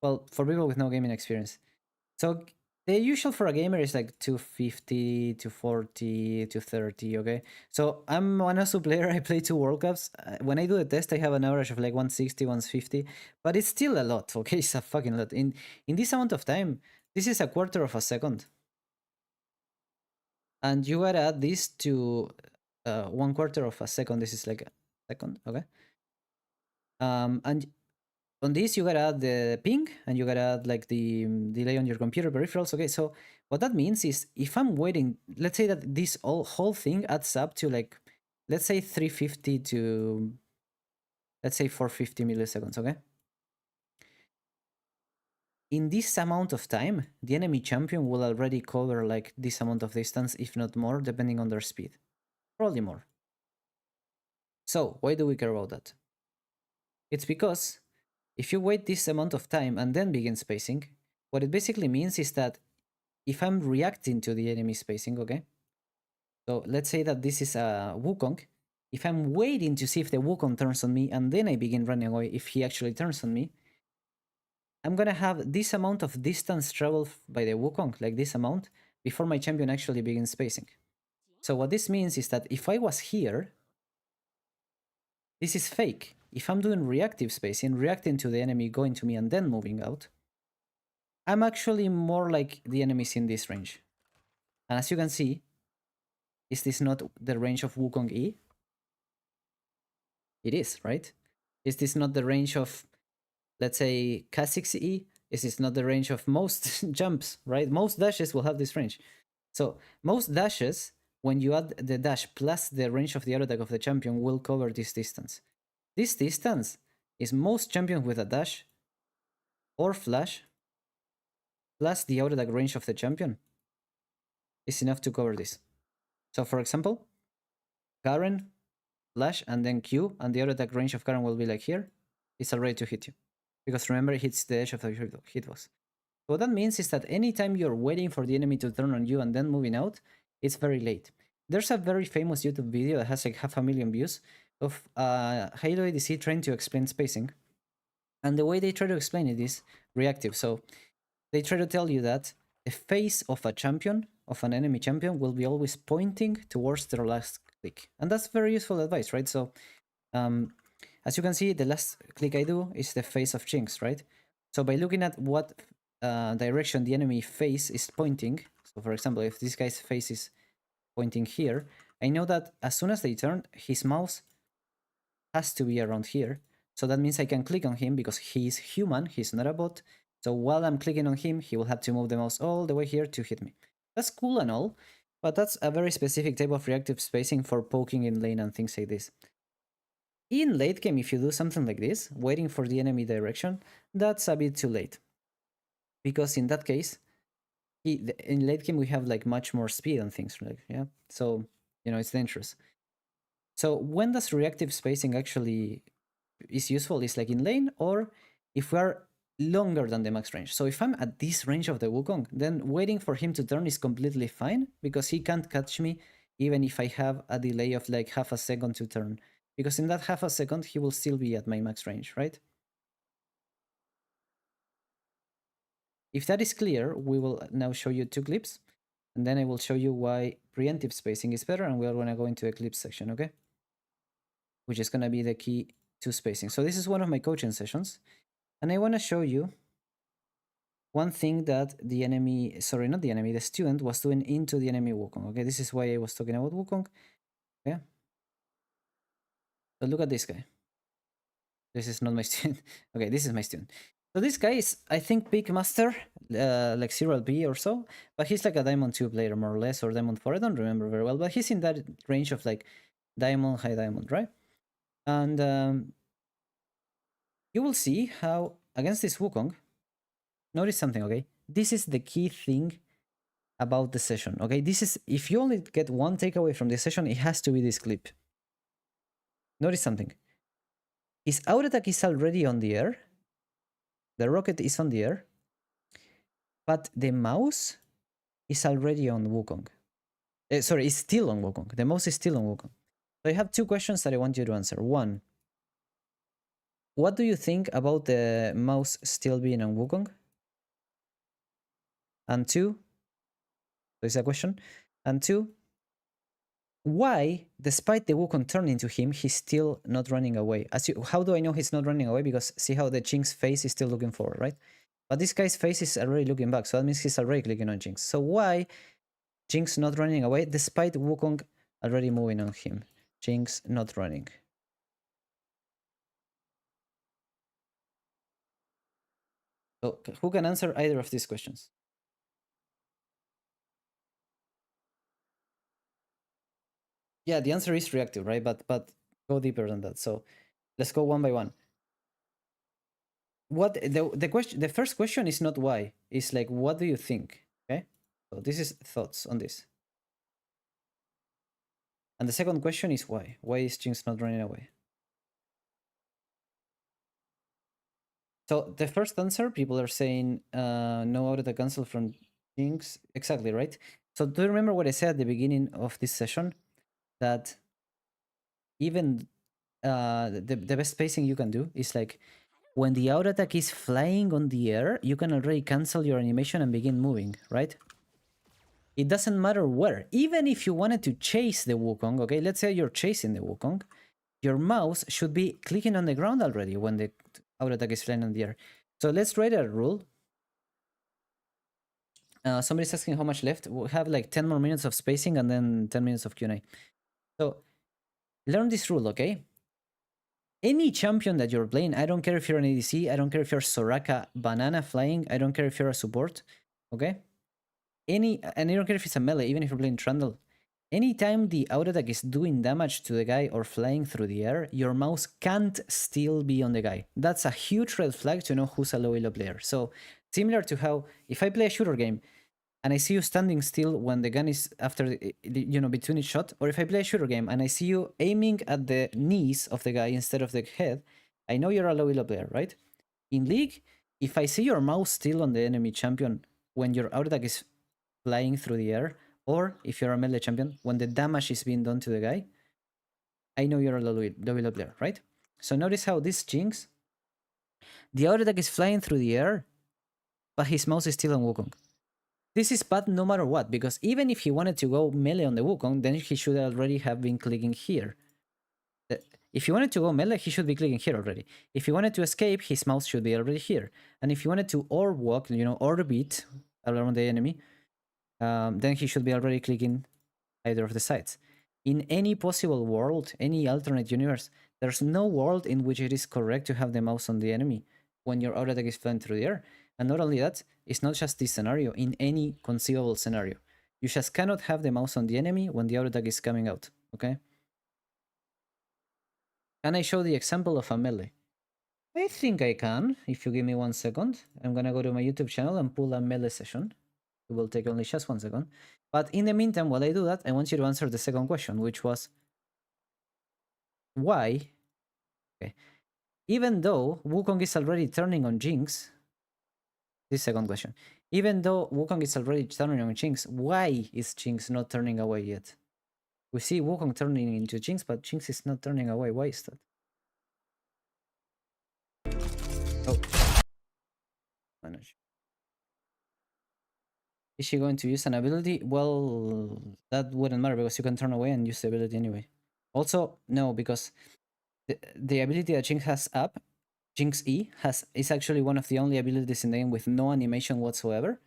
well, for people with no gaming experience. So The usual for a gamer is like 250, 240, 230, okay? So I'm one ASU player, I play 2 World Cups. When I do the test, I have an average of like 160, 150, but it's still a lot, okay? It's a fucking lot. In this amount of time, this is a quarter of a second. And you gotta add this to 1/4 of a second. This is like a second, okay? And on this, you gotta add the ping, and you gotta add like the delay on your computer peripherals. Okay, so what that means is if I'm waiting, let's say that this whole thing adds up to like, let's say 350 to, let's say 450 milliseconds, okay? In this amount of time, the enemy champion will already cover like this amount of distance, if not more, depending on their speed. Probably more. So, why do we care about that? It's because if you wait this amount of time and then begin spacing, what it basically means is that if I'm reacting to the enemy spacing, okay? So let's say that this is a Wukong. If I'm waiting to see if the Wukong turns on me and then I begin running away, if he actually turns on me, I'm gonna have this amount of distance traveled by the Wukong, like this amount, before my champion actually begins spacing. So what this means is that if I was here, this is fake. If I'm doing reactive spacing, reacting to the enemy going to me and then moving out, I'm actually more like the enemies in this range. And as you can see, is this not the range of Wukong E? It is, right? Is this not the range of, let's say, Kha'Zix E? Is this not the range of most jumps, right? Most dashes will have this range. So most dashes, when you add the dash plus the range of the auto attack of the champion, will cover this distance. This distance is most champions with a dash or flash plus the auto attack range of the champion is enough to cover this. So for example, Garen, flash, and then Q, and the auto attack range of Garen will be like here. It's already to hit you. Because remember, it hits the edge of the hitbox. What that means is that anytime you're waiting for the enemy to turn on you and then moving out, it's very late. There's a very famous YouTube video that has like 500,000 views of Halo ADC trying to explain spacing. And the way they try to explain it is reactive. So they try to tell you that the face of a champion, of an enemy champion, will be always pointing towards their last click. And that's very useful advice, right? So as you can see, the last click I do is the face of Jinx, right? So by looking at what direction the enemy face is pointing, so for example, if this guy's face is pointing here, I know that as soon as they turn, his mouse has to be around here. So that means I can click on him because he's human, he's not a bot. So while I'm clicking on him, he will have to move the mouse all the way here to hit me. That's cool and all, but that's a very specific type of reactive spacing for poking in lane and things like this. In late game, if you do something like this, waiting for the enemy direction, that's a bit too late. Because in that case, in late game, we have like much more speed and things, like, yeah? So, you know, it's dangerous. So when does reactive spacing actually is useful? Is like in lane, or if we are longer than the max range. So if I'm at this range of the Wukong, then waiting for him to turn is completely fine because he can't catch me even if I have a delay of like half a second to turn. Because in that half a second, he will still be at my max range, right? If that is clear, we will now show you 2 clips, and then I will show you why preemptive spacing is better, and we are going to go into a clip section, okay? Which is going to be the key to spacing. So this is one of my coaching sessions, and I want to show you one thing that the enemy, sorry, not the enemy, the student was doing into the enemy Wukong, okay? This is why I was talking about Wukong, okay? So look at this guy. This is not my student. Okay, this is my student. So this guy is, I think, peak master, like 0LP or so, but he's like a Diamond 2 player, more or less, or Diamond 4, I don't remember very well, but he's in that range of like Diamond, High Diamond, right? And you will see how, against this Wukong, notice something, okay? This is the key thing about the session, okay? This is, if you only get one takeaway from this session, it has to be this clip. Notice something. His auto attack is already on the air. The rocket is on the air. But the mouse is already on Wukong. Sorry, it's still on Wukong. The mouse is still on Wukong. So I have 2 questions that I want you to answer. One, what do you think about the mouse still being on Wukong? And two, this is a question. And two, why, despite the Wukong turning to him, he's still not running away? How do I know he's not running away? Because see how the Jinx face is still looking forward, right? But this guy's face is already looking back, so that means he's already clicking on Jinx. So why Jinx not running away despite Wukong already moving on him? Jinx not running. So who can answer either of these questions? Yeah, the answer is reactive, right? But go deeper than that. So let's go one by one. What the question? The first question is not why. It's like, what do you think? Okay. So this is thoughts on this. And the second question is why? Why is Jinx not running away? So the first answer, people are saying no auto attack cancel from Jinx. Exactly, right? So do you remember what I said at the beginning of this session? That even the best spacing you can do is like when the auto attack is flying on the air, you can already cancel your animation and begin moving, right? It doesn't matter where. Even if you wanted to chase the Wukong, okay, let's say you're chasing the Wukong, your mouse should be clicking on the ground already when the auto attack is flying on the air. So let's write a rule. Somebody's asking how much left. We'll have like 10 more minutes of spacing and then 10 minutes of Q&A. So learn this rule, okay? Any champion that you're playing, I don't care if you're an ADC, I don't care if you're Soraka banana flying, I don't care if you're a support, okay? And I don't care if it's a melee, even if you're playing Trundle. Anytime the auto attack is doing damage to the guy or flying through the air, your mouse can't still be on the guy. That's a huge red flag to know who's a low elo player. So similar to how if I play a shooter game and I see you standing still when the gun is after between each shot, or if I play a shooter game and I see you aiming at the knees of the guy instead of the head, I know you're a low elo player, right? In League, if I see your mouse still on the enemy champion when your auto attack is flying through the air, or if you're a melee champion, when the damage is being done to the guy, I know you're a low elo player, right? So notice how this Jinx, the auto attack is flying through the air, but his mouse is still on Wukong. This is bad no matter what, because even if he wanted to go melee on the Wukong, then he should already have been clicking here. If he wanted to go melee, he should be clicking here already. If he wanted to escape, his mouse should be already here. And if he wanted to orb walk, orbit around the enemy, then he should be already clicking either of the sides. In any possible world, any alternate universe, there's no world in which it is correct to have the mouse on the enemy when your auto attack is flying through the air. And not only that, it's not just this scenario, in any conceivable scenario. You just cannot have the mouse on the enemy when the auto attack is coming out, okay? Can I show the example of a melee? I think I can, if you give me 1 second. I'm gonna go to my YouTube channel and pull a melee session. It will take only just 1 second. But in the meantime, while I do that, I want you to answer the second question, which was, why? Okay. Even though Wukong is already turning on Jinx, this second question, even though Wukong is already turning on Jinx, why is Jinx not turning away yet? We see Wukong turning into Jinx, but Jinx is not turning away. Why is that? Oh. Manage. Is she going to use an ability? Well, that wouldn't matter because you can turn away and use the ability anyway. Also, no, because the ability that Jinx has up, Jinx E, is actually one of the only abilities in the game with no animation whatsoever,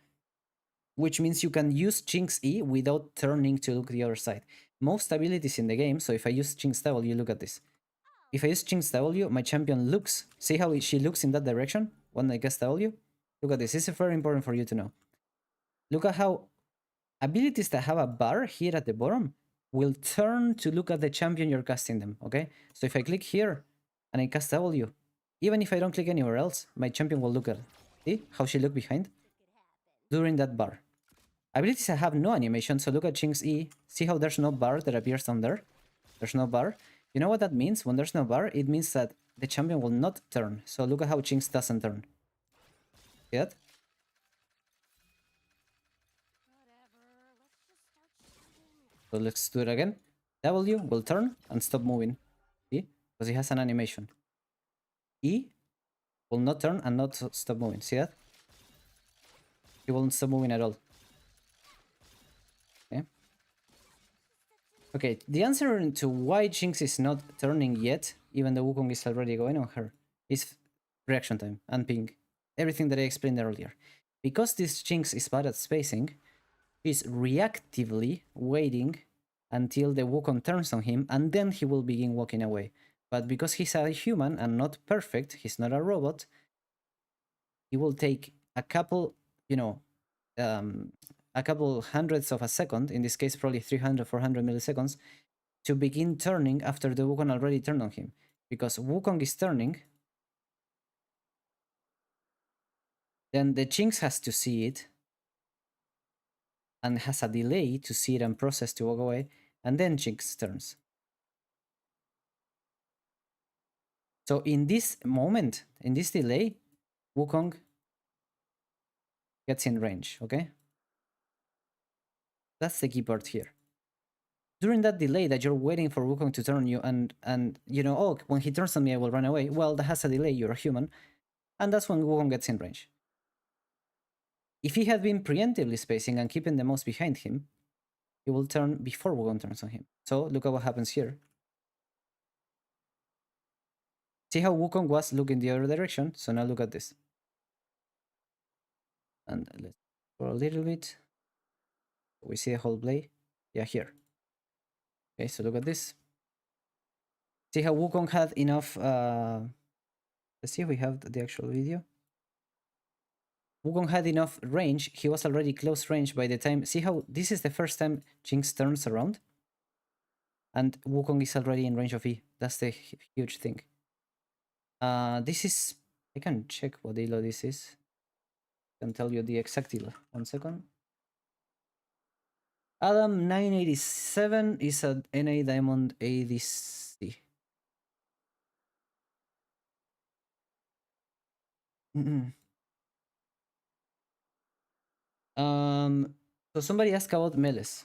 which means you can use Jinx E without turning to look the other side. Most abilities in the game, so if I use Jinx W, look at this. If I use Jinx W, my champion looks. See how she looks in that direction when I cast W? Look at this. This is very important for you to know. Look at how abilities that have a bar here at the bottom will turn to look at the champion you're casting them, okay? So if I click here and I cast W, even if I don't click anywhere else, my champion will look at it. See how she looked behind? During that bar. Abilities that have no animation, so look at Jinx E. See how there's no bar that appears down there? There's no bar. You know what that means? When there's no bar, it means that the champion will not turn. So look at how Jinx doesn't turn. See that? So let's do it again. W will turn and stop moving. See? Because it has an animation. E will not turn and not stop moving. See that? He won't stop moving at all. Okay. Okay, the answer to why Jinx is not turning yet, even though Wukong is already going on her, is reaction time and ping. Everything that I explained earlier. Because this Jinx is bad at spacing, she's reactively waiting until the Wukong turns on him, and then he will begin walking away. But because he's a human and not perfect, he's not a robot, he will take a couple, you know, a couple hundredths of a second, in this case probably 300, 400 milliseconds, to begin turning after the Wukong already turned on him. Because Wukong is turning, then the Jinx has to see it, and has a delay to see it and process to walk away, and then Jinx turns. So in this moment, in this delay, Wukong gets in range, okay? That's the key part here. During that delay that you're waiting for Wukong to turn you and you know, oh, when he turns on me, I will run away. Well, that has a delay, you're a human. And that's when Wukong gets in range. If he had been preemptively spacing and keeping the mouse behind him, he will turn before Wukong turns on him. So look at what happens here. See how Wukong was looking the other direction? So now look at this. And let's go a little bit. We see the whole play. Yeah, here. Okay, so look at this. See how Wukong had enough... let's see if we have the actual video. Wukong had enough range. He was already close range by the time... See how this is the first time Jinx turns around? And Wukong is already in range of E. That's the huge thing. This is... I can check what elo this is. I can tell you the exact elo. 1 second. Adam 987 is a NA Diamond ADC. So somebody asked about Meles.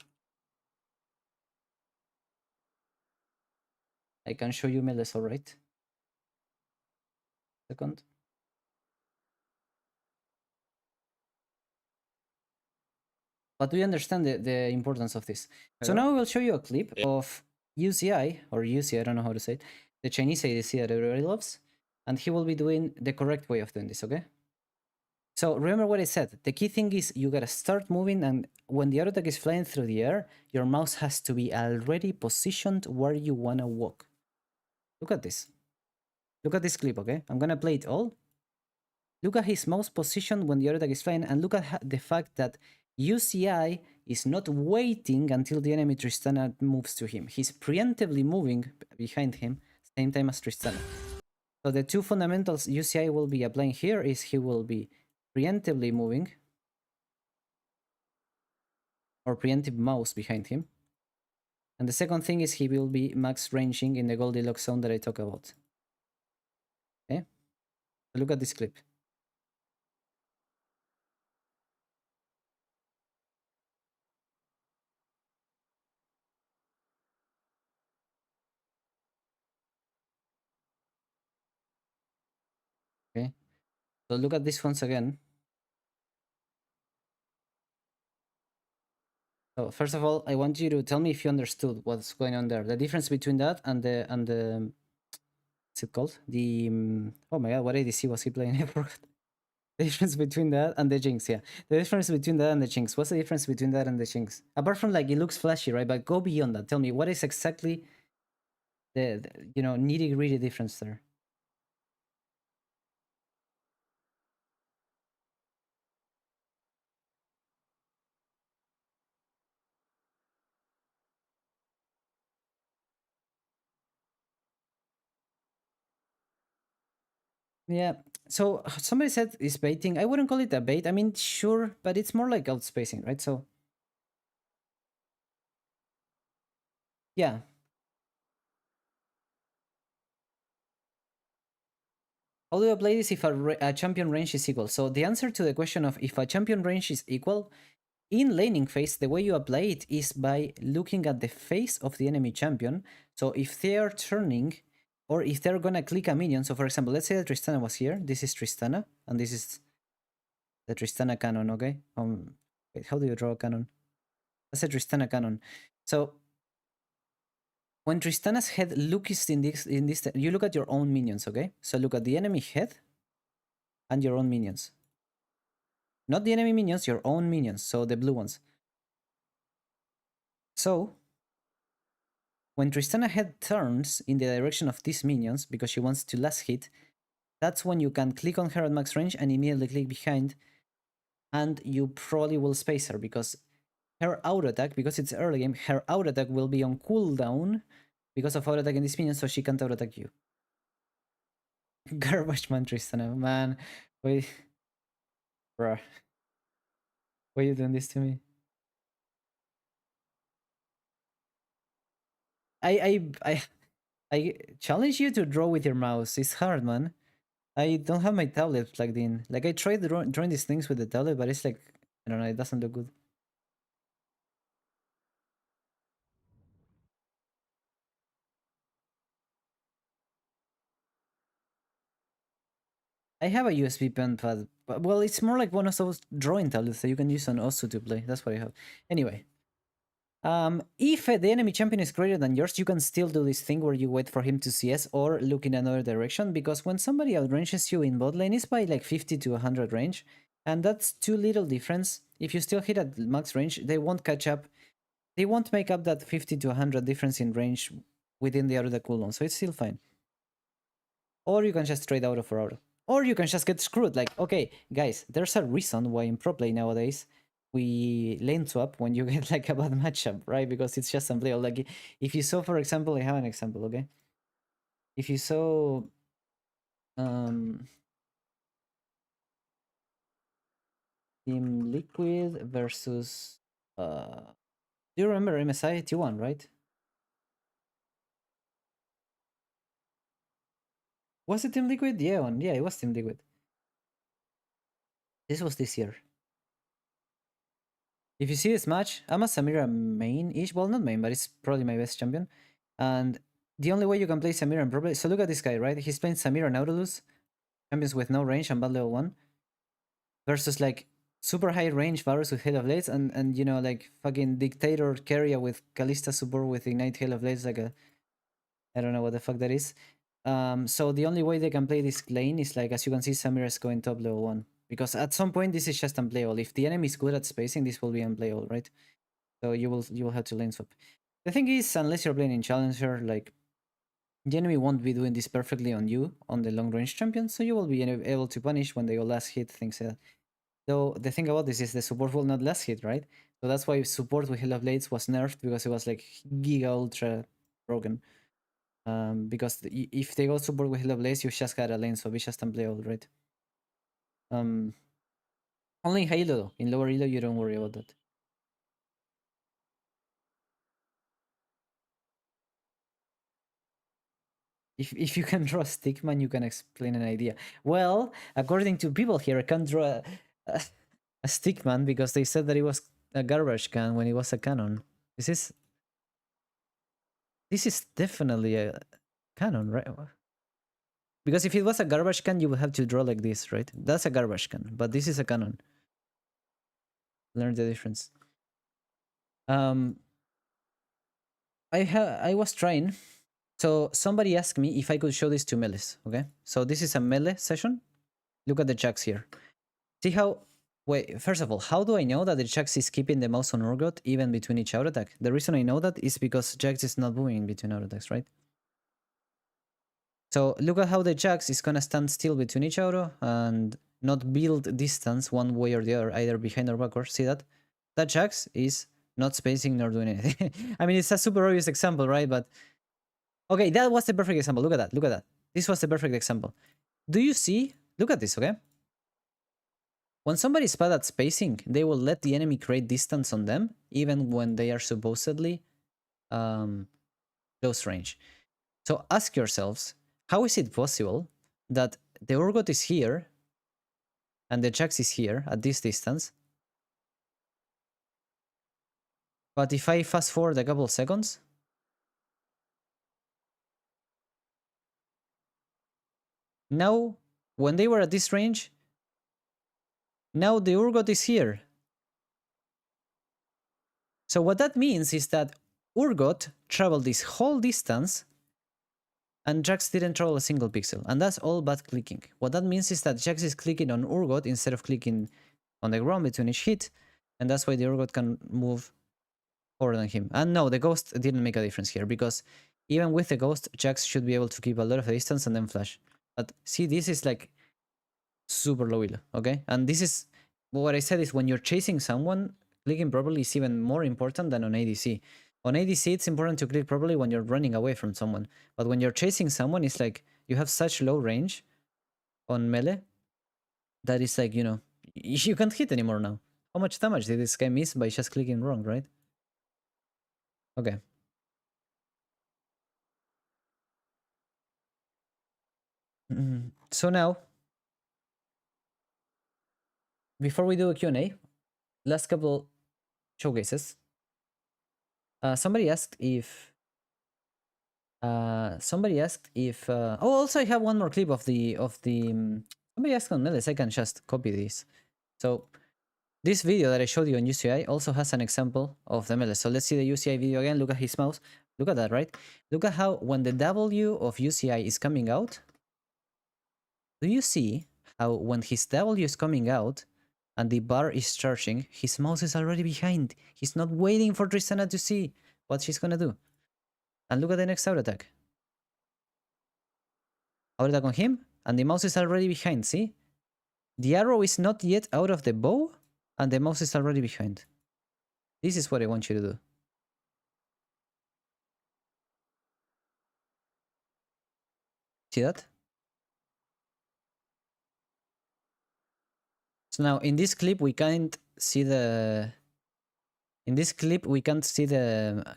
I can show you Meles, alright? Second. But do you understand the importance of this? So now I will show you a clip of UCI, or UC, I don't know how to say it, the Chinese ADC that everybody loves, and he will be doing the correct way of doing this, okay? So remember what I said, the key thing is you gotta start moving, and when the auto attack is flying through the air, your mouse has to be already positioned where you wanna walk. Look at this. Look at this clip, okay? I'm gonna play it all. Look at his mouse position when the auto attack is flying, and look at the fact that UCI is not waiting until the enemy Tristana moves to him. He's preemptively moving behind him, same time as Tristana. So the two fundamentals UCI will be applying here is he will be preemptively moving, or preemptive mouse behind him. And the second thing is he will be max ranging in the Goldilocks zone that I talk about. Okay? So look at this clip. Okay? So look at this once again. So first of all, I want you to tell me if you understood what's going on there. The difference between that and the what's it called? The oh my god, what ADC was he playing? I forgot. The difference between that and the Jinx, yeah. The difference between that and the Jinx. What's the difference between that and the Jinx? Apart from like it looks flashy, right? But go beyond that. Tell me what is exactly the you know nitty gritty difference there. Yeah. So somebody said it's baiting. I wouldn't call it a bait. I mean, sure, but it's more like outspacing, right? So yeah. How do I play this if a champion range is equal? So the answer to the question of if a champion range is equal, in laning phase, the way you apply it is by looking at the face of the enemy champion. So if they are turning, or if they're gonna click a minion, so for example, let's say that Tristana was here, this is Tristana, and this is the Tristana cannon, okay? Wait, how do you draw a cannon? That's a Tristana cannon. So when Tristana's head looks in this, you look at your own minions, okay? So look at the enemy head and your own minions. Not the enemy minions, your own minions, so the blue ones. So when Tristana head turns in the direction of these minions because she wants to last hit, that's when you can click on her at max range and immediately click behind, and you probably will space her because her auto attack, because it's early game, her auto attack will be on cooldown because of auto attacking this minion, so she can't auto attack you. Garbage man, Tristana, man. Wait, bruh. Why are you doing this to me? I challenge you to draw with your mouse. It's hard, man. I don't have my tablet plugged in. Like, I tried drawing these things with the tablet, but it's like, I don't know, it doesn't look good. I have a USB pen pad, but, well, it's more like one of those drawing tablets that you can use on Osu to play. That's what I have. Anyway, if the enemy champion is greater than yours, you can still do this thing where you wait for him to CS or look in another direction, because when somebody outranges you in bot lane, it's by like 50 to 100 range, and that's too little difference. If you still hit at max range, they won't catch up. They won't make up that 50 to 100 difference in range within the auto cooldown, so it's still fine. Or you can just trade auto for auto. Or you can just get screwed. Like, okay, guys, there's a reason why in pro play nowadays we lane swap when you get like a bad matchup, right? Because it's just unplayable. Like, if you saw, for example, I have an example, okay? If you saw Team Liquid versus do you remember MSI T1, right? Was it Team Liquid? Yeah, it was Team Liquid. This was this year. If you see this match, I'm a Samira main-ish. Well, not main, but it's probably my best champion. And the only way you can play Samira and probably... So look at this guy, right? He's playing Samira and Nautilus, champions with no range and bad level 1, versus like super high range Varus with Hail of Blades and you know, like fucking Dictator Keria with Kalista support with Ignite Hail of Blades, like a... I don't know what the fuck that is. So the only way they can play this lane is like, as you can see, Samira's going top level 1. Because at some point, this is just unplayable. If the enemy is good at spacing, this will be unplayable, right? So you will have to lane swap. The thing is, unless you're playing in Challenger, like, the enemy won't be doing this perfectly on you, on the long range champion, so you will be able to punish when they go last hit, things like that. Though the thing about this is the support will not last hit, right? So that's why support with Hail of Blades was nerfed, because it was like giga ultra broken. Because if they go support with Hail of Blades, you just got a lane, so it's just unplayable, right? Only in Halo though. In lower Elo, you don't worry about that. If you can draw a stickman, you can explain an idea. Well, according to people here, I can't draw a stickman because they said that it was a garbage can when it was a cannon. This is definitely a cannon, right? Because if it was a garbage can, you would have to draw like this, right? That's a garbage can, but this is a cannon. Learn the difference. I was trying. So somebody asked me if I could show this to melees, okay? So this is a melee session. Look at the jacks here. See how... Wait, first of all, how do I know that the Jax is keeping the mouse on Urgot even between each auto attack? The reason I know that is because Jax is not moving between auto attacks, right? So look at how the Jax is gonna stand still between each auto and not build distance one way or the other, either behind or backwards. See that? That Jax is not spacing nor doing anything. I mean, it's a super obvious example, right? But okay, that was the perfect example. Look at that. Look at that. This was the perfect example. Do you see? Look at this, okay? When somebody is bad at spacing, they will let the enemy create distance on them, even when they are supposedly close range. So ask yourselves, how is it possible that the Urgot is here and the Jax is here at this distance? But if I fast forward a couple seconds, now when they were at this range, Now the Urgot is here. So what that means is that Urgot traveled this whole distance and Jax didn't travel a single pixel. And that's all bad clicking. What that means is that Jax is clicking on Urgot instead of clicking on the ground between each hit. And that's why the Urgot can move forward than him. And no, the Ghost didn't make a difference here because even with the Ghost, Jax should be able to keep a lot of distance and then flash. But see, this is like super low elo, okay? And this is what I said is when you're chasing someone, clicking properly is even more important than on ADC. On ADC, it's important to click properly when you're running away from someone. But when you're chasing someone, it's like you have such low range on melee that it's like, you know, you can't hit anymore now. How much damage did this guy miss by just clicking wrong, right? Okay. So now, before we do a Q&A, last couple showcases. Somebody asked if oh, also I have one more clip of the somebody asked on Melis. I can just copy this. So this video that I showed you on UCI also has an example of the Melis. So let's see the UCI video again. Look at his mouse. Look at that, right? Look at how when the W of UCI is coming out, do you see how when his W is coming out and the bar is charging, his mouse is already behind. He's not waiting for Tristana to see what she's gonna do. And look at the next auto attack. Auto attack on him, and the mouse is already behind, see? The arrow is not yet out of the bow, and the mouse is already behind. This is what I want you to do. See that? So now in this clip we can't see the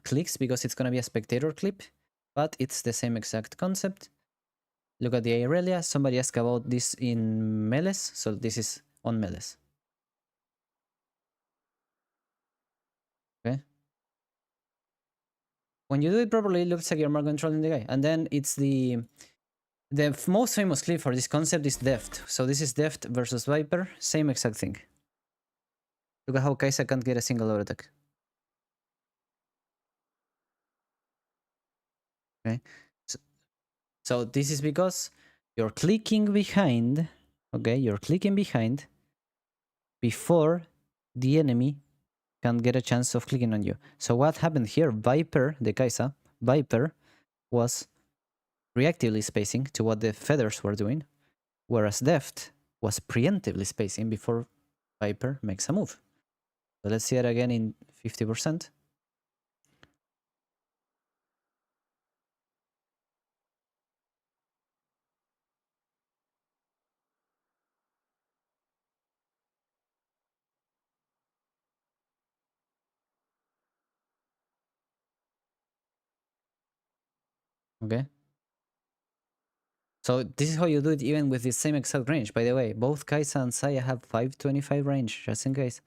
clicks because it's gonna be a spectator clip, but it's the same exact concept. Look at the Irelia. Somebody asked about this in Meles, so this is on Meles. Okay. When you do it properly, it looks like you're more controlling the guy. And then it's the most famous clip for this concept is Deft. So this is Deft versus Viper, same exact thing. Look at how Kai'Sa can't get a single auto attack. Okay, so this is because you're clicking behind. Okay, you're clicking behind before the enemy can get a chance of clicking on you. So what happened here? Viper, the Kai'Sa, Viper was reactively spacing to what the feathers were doing, whereas Deft was preemptively spacing before Viper makes a move. So let's see it again in 50%. Okay. So this is how you do it even with the same exact range. By the way, both Kai'Sa and Saya have 525 range, just in case.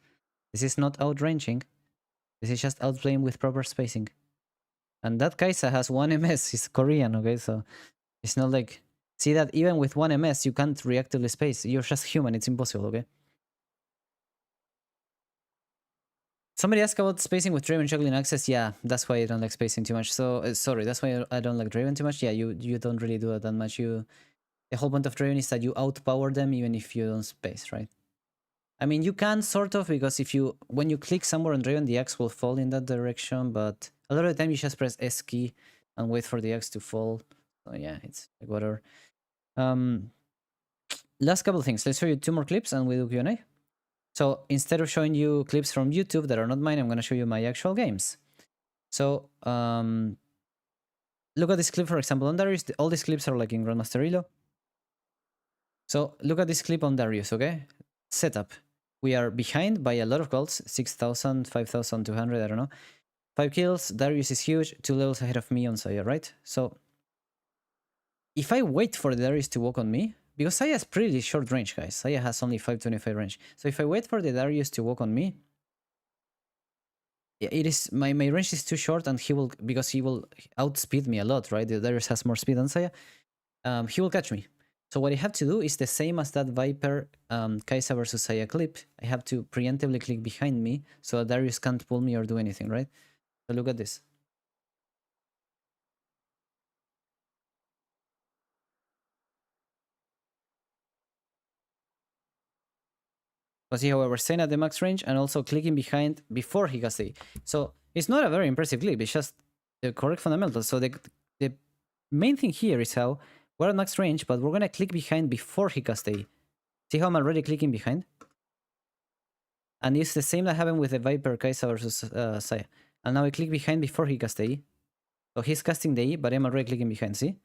This is not outranging. This is just outplaying with proper spacing. And that Kai'Sa has 1 MS. He's Korean, okay? So it's not like... See that even with 1 MS, you can't reactively space. You're just human. It's impossible, okay? Somebody asked about spacing with Draven juggling access. Yeah, that's why I don't like spacing too much. So, sorry, that's why I don't like Draven too much. Yeah, you don't really do it that much. The whole point of Draven is that you outpower them even if you don't space, right? I mean, you can sort of, because when you click somewhere on Draven, the axe will fall in that direction, but a lot of the time you just press S key and wait for the axe to fall. So yeah, it's like whatever. Last couple of things. Let's show you 2 more clips and we do Q&A. So instead of showing you clips from YouTube that are not mine, I'm going to show you my actual games. So look at this clip, for example, on Darius. All these clips are like in Grandmaster Elo. So look at this clip on Darius, okay? Setup. We are behind by a lot of golds, 6,000, 5,200, I don't know. 5 kills, Darius is huge, 2 levels ahead of me on Saya, right? So if I wait for Darius to walk on me, because Saya has pretty short range, guys. Saya has only 525 range. So if I wait for the Darius to walk on me, it is my range is too short, and he will outspeed me a lot, right? The Darius has more speed than Saya. He will catch me. So what I have to do is the same as that Viper Kaisa versus Aya clip. I have to preemptively click behind me so that Darius can't pull me or do anything, right? So look at this. So see, however, staying at the max range and also clicking behind before he casts A. So it's not a very impressive clip, it's just the correct fundamentals. So the main thing here is how we're at max range, but we're gonna click behind before he casts A. See how I'm already clicking behind? And it's the same that happened with the Viper Kaisa versus Saya. And now I click behind before he casts E. So he's casting the E, but I'm already clicking behind, see?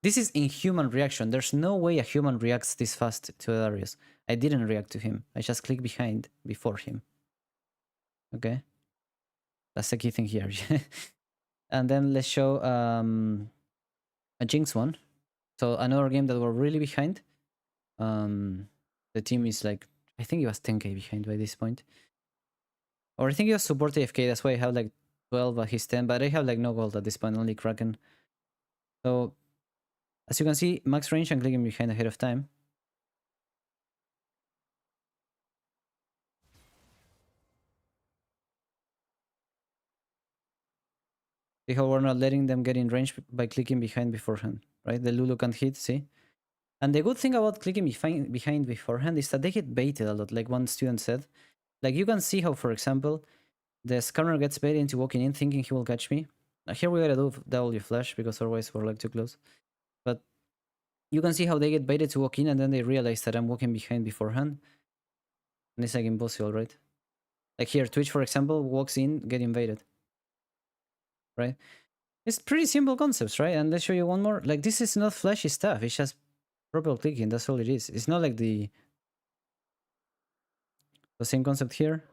This is inhuman reaction. There's no way a human reacts this fast to Darius. I didn't react to him. I just click behind before him. Okay? That's the key thing here. And then let's show a Jinx one. So another game that we're really behind. The team is like, I think it was 10k behind by this point. Or I think it was support AFK, that's why I have like 12 but he's 10, but I have like no gold at this point, only Kraken. So as you can see, max range and clicking behind ahead of time. See how we're not letting them get in range by clicking behind beforehand, right? The Lulu can't hit, see? And the good thing about clicking behind beforehand is that they get baited a lot, like one student said. Like you can see how, for example, the Skarner gets baited into walking in thinking he will catch me. Here we gotta do W flash because otherwise we're like too close. But you can see how they get baited to walk in and then they realize that I'm walking behind beforehand. And it's like impossible, right? Like here, Twitch, for example, walks in, get invaded. Right? It's pretty simple concepts, right? And let's show you one more. Like this is not flashy stuff, it's just proper clicking, that's all it is. It's not like the same concept here.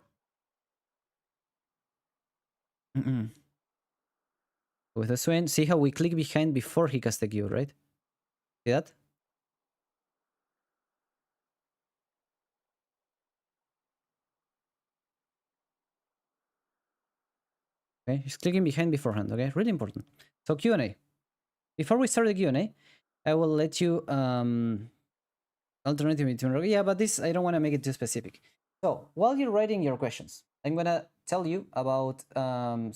With the Swain, see how we click behind before he casts the Q, right? See that? Okay, he's clicking behind beforehand, okay? Really important. So Q&A. Before we start the Q&A, I will let you alternative between, yeah, but this, I don't want to make it too specific. So while you're writing your questions, I'm gonna tell you about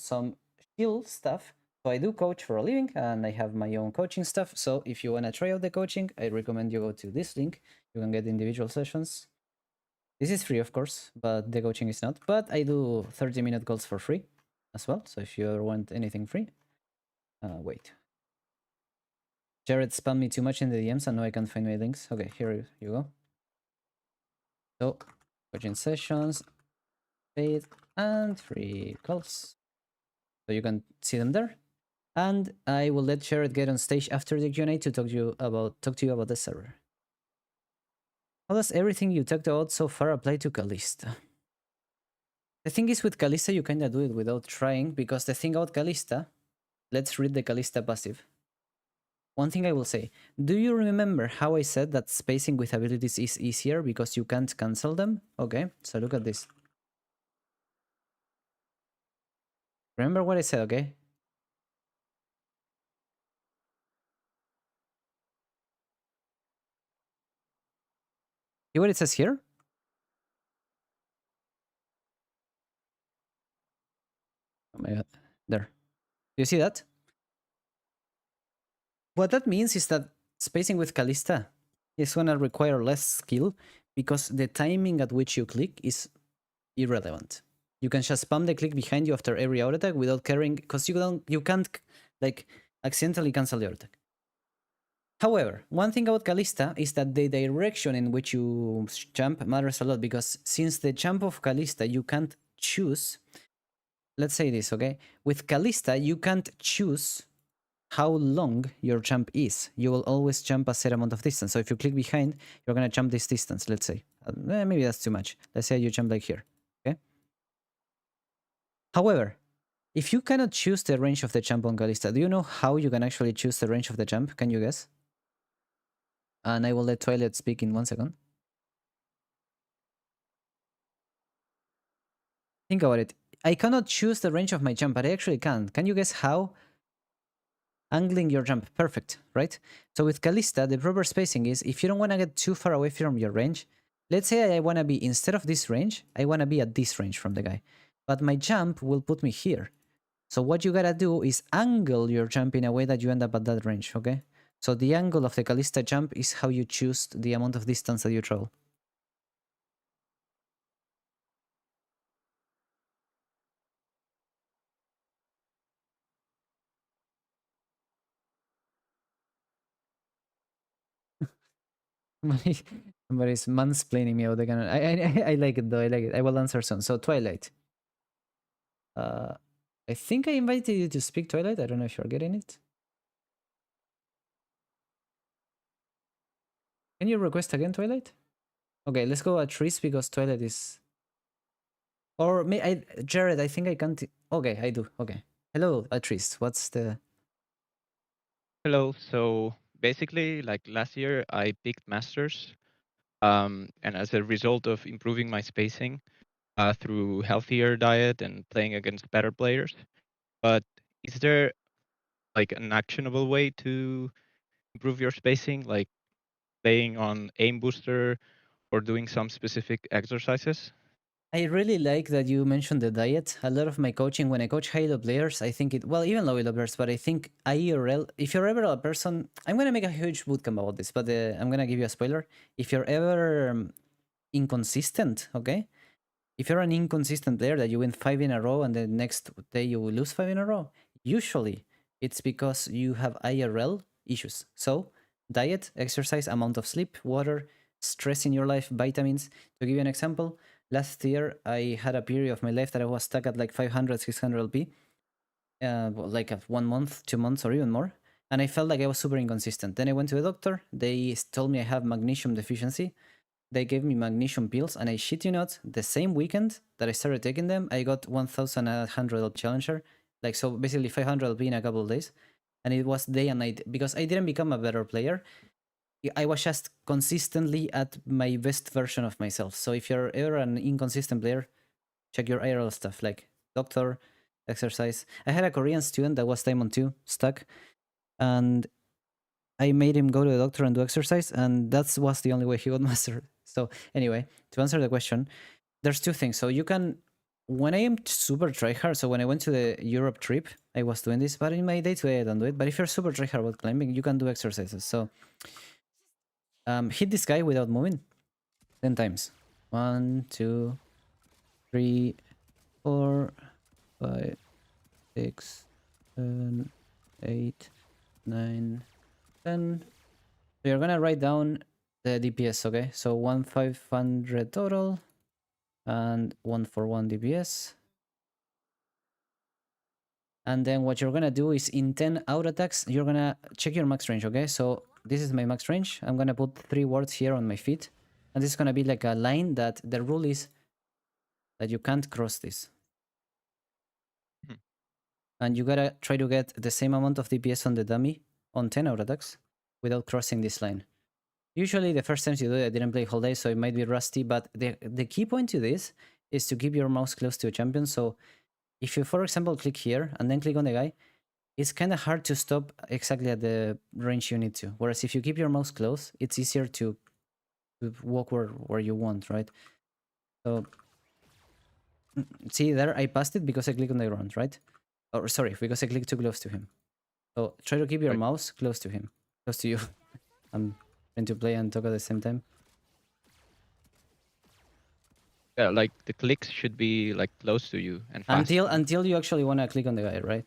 some skill stuff. So I do coach for a living and I have my own coaching stuff. So if you want to try out the coaching, I recommend you go to this link. You can get individual sessions. This is free, of course, but the coaching is not. But I do 30-minute calls for free as well. So if you ever want anything free, wait. Jared spammed me too much in the DMs and now I can't find my links. Okay, here you go. So, coaching sessions, paid and free calls. So you can see them there. And I will let Jared get on stage after the Q&A to talk to you about the server. How does everything you talked about so far apply to Kalista? The thing is with Kalista, you kinda do it without trying, because the thing about Kalista, let's read the Kalista passive. One thing I will say, do you remember how I said that spacing with abilities is easier because you can't cancel them? Okay, so look at this. Remember what I said, okay? See what it says here? Oh my god, there. Do you see that? What that means is that spacing with Kalista is gonna require less skill because the timing at which you click is irrelevant. You can just spam the click behind you after every auto attack without caring, because you can't like accidentally cancel the auto attack. However, one thing about Kalista is that the direction in which you jump matters a lot, because since the jump of Kalista you can't choose. Let's say this, okay? With Kalista you can't choose how long your jump is. You will always jump a set amount of distance. So if you click behind, you're gonna jump this distance, let's say. Maybe that's too much. Let's say you jump like here, okay? However, if you cannot choose the range of the jump on Kalista, do you know how you can actually choose the range of the jump? Can you guess? And I will let Twilight speak in 1 second. Think about it. I cannot choose the range of my jump, but I actually can. Can you guess how? angling your jump. Perfect, right? So with Kalista, the proper spacing is if you don't want to get too far away from your range, let's say I want to be, instead of this range, I want to be at this range from the guy. But my jump will put me here. So what you gotta do is angle your jump in a way that you end up at that range, okay? So the angle of the Kalista jump is how you choose the amount of distance that you travel. Somebody's mansplaining me out again. I like it though. I like it. I will answer soon. So Twilight. Uh, I think I invited you to speak, Twilight. I don't know if you're getting it. Can you request again, Twilight? Okay, let's go at Trees because Twilight is. Or may I, Jared? I think I can't. Okay, I do. Okay. Hello, Atrice. What's the? Hello. So basically, like last year, I picked masters, and as a result of improving my spacing through healthier diet and playing against better players. But is there like an actionable way to improve your spacing, like playing on aim booster or doing some specific exercises? I really like that you mentioned the diet. A lot of my coaching, when I coach high-elo players, I think it, well, even low-elo players, but I think IRL, if you're ever a person, I'm going to make a huge bootcamp about this, but I'm going to give you a spoiler. If you're ever inconsistent, okay? If you're an inconsistent player that you win 5 in a row and the next day you will lose 5 in a row, usually it's because you have IRL issues. So, diet, exercise, amount of sleep, water, stress in your life, vitamins. To give you an example, last year I had a period of my life that I was stuck at like 500, 600 LP, like at 1 month, 2 months, or even more. And I felt like I was super inconsistent. Then I went to the doctor. They told me I have magnesium deficiency. They gave me magnesium pills, and I shit you not, the same weekend that I started taking them, I got 1,100 challenger, like so basically 500 LP in a couple of days, and it was day and night because I didn't become a better player. I was just consistently at my best version of myself. So if you're ever an inconsistent player, check your IRL stuff like doctor, exercise. I had a Korean student that was Diamond 2 stuck, and I made him go to the doctor and do exercise, and that was the only way he got mastered. So anyway, to answer the question, there's two things. So you can, when I am super tryhard, so when I went to the Europe trip, I was doing this, but in my day-to-day I don't do it. But if you're super tryhard about climbing, you can do exercises. So hit this guy without moving 10 times. 1, 2, 3, 4, 5, 6, 7, 8, 9, 10. So you're gonna write down the DPS, okay? So 1,500 total and 141 DPS. And then what you're gonna do is in 10 out attacks, you're gonna check your max range, okay? So this is my max range. I'm gonna put 3 words here on my feet. And this is gonna be like a line that the rule is that you can't cross this. Hmm. And you gotta try to get the same amount of DPS on the dummy on 10 out attacks without crossing this line. Usually the first times you do it, I didn't play whole day, so it might be rusty, but the key point to this is to keep your mouse close to a champion. So if you, for example, click here and then click on the guy, it's kind of hard to stop exactly at the range you need to. Whereas if you keep your mouse close, it's easier to walk where you want, right? So see there, I passed it because I clicked on the ground, right? Or sorry, because I clicked too close to him. So try to keep your Right. mouse close to him, close to you. I'm trying to play and talk at the same time. Yeah, like the clicks should be like close to you and fast. Until you actually want to click on the guy, right?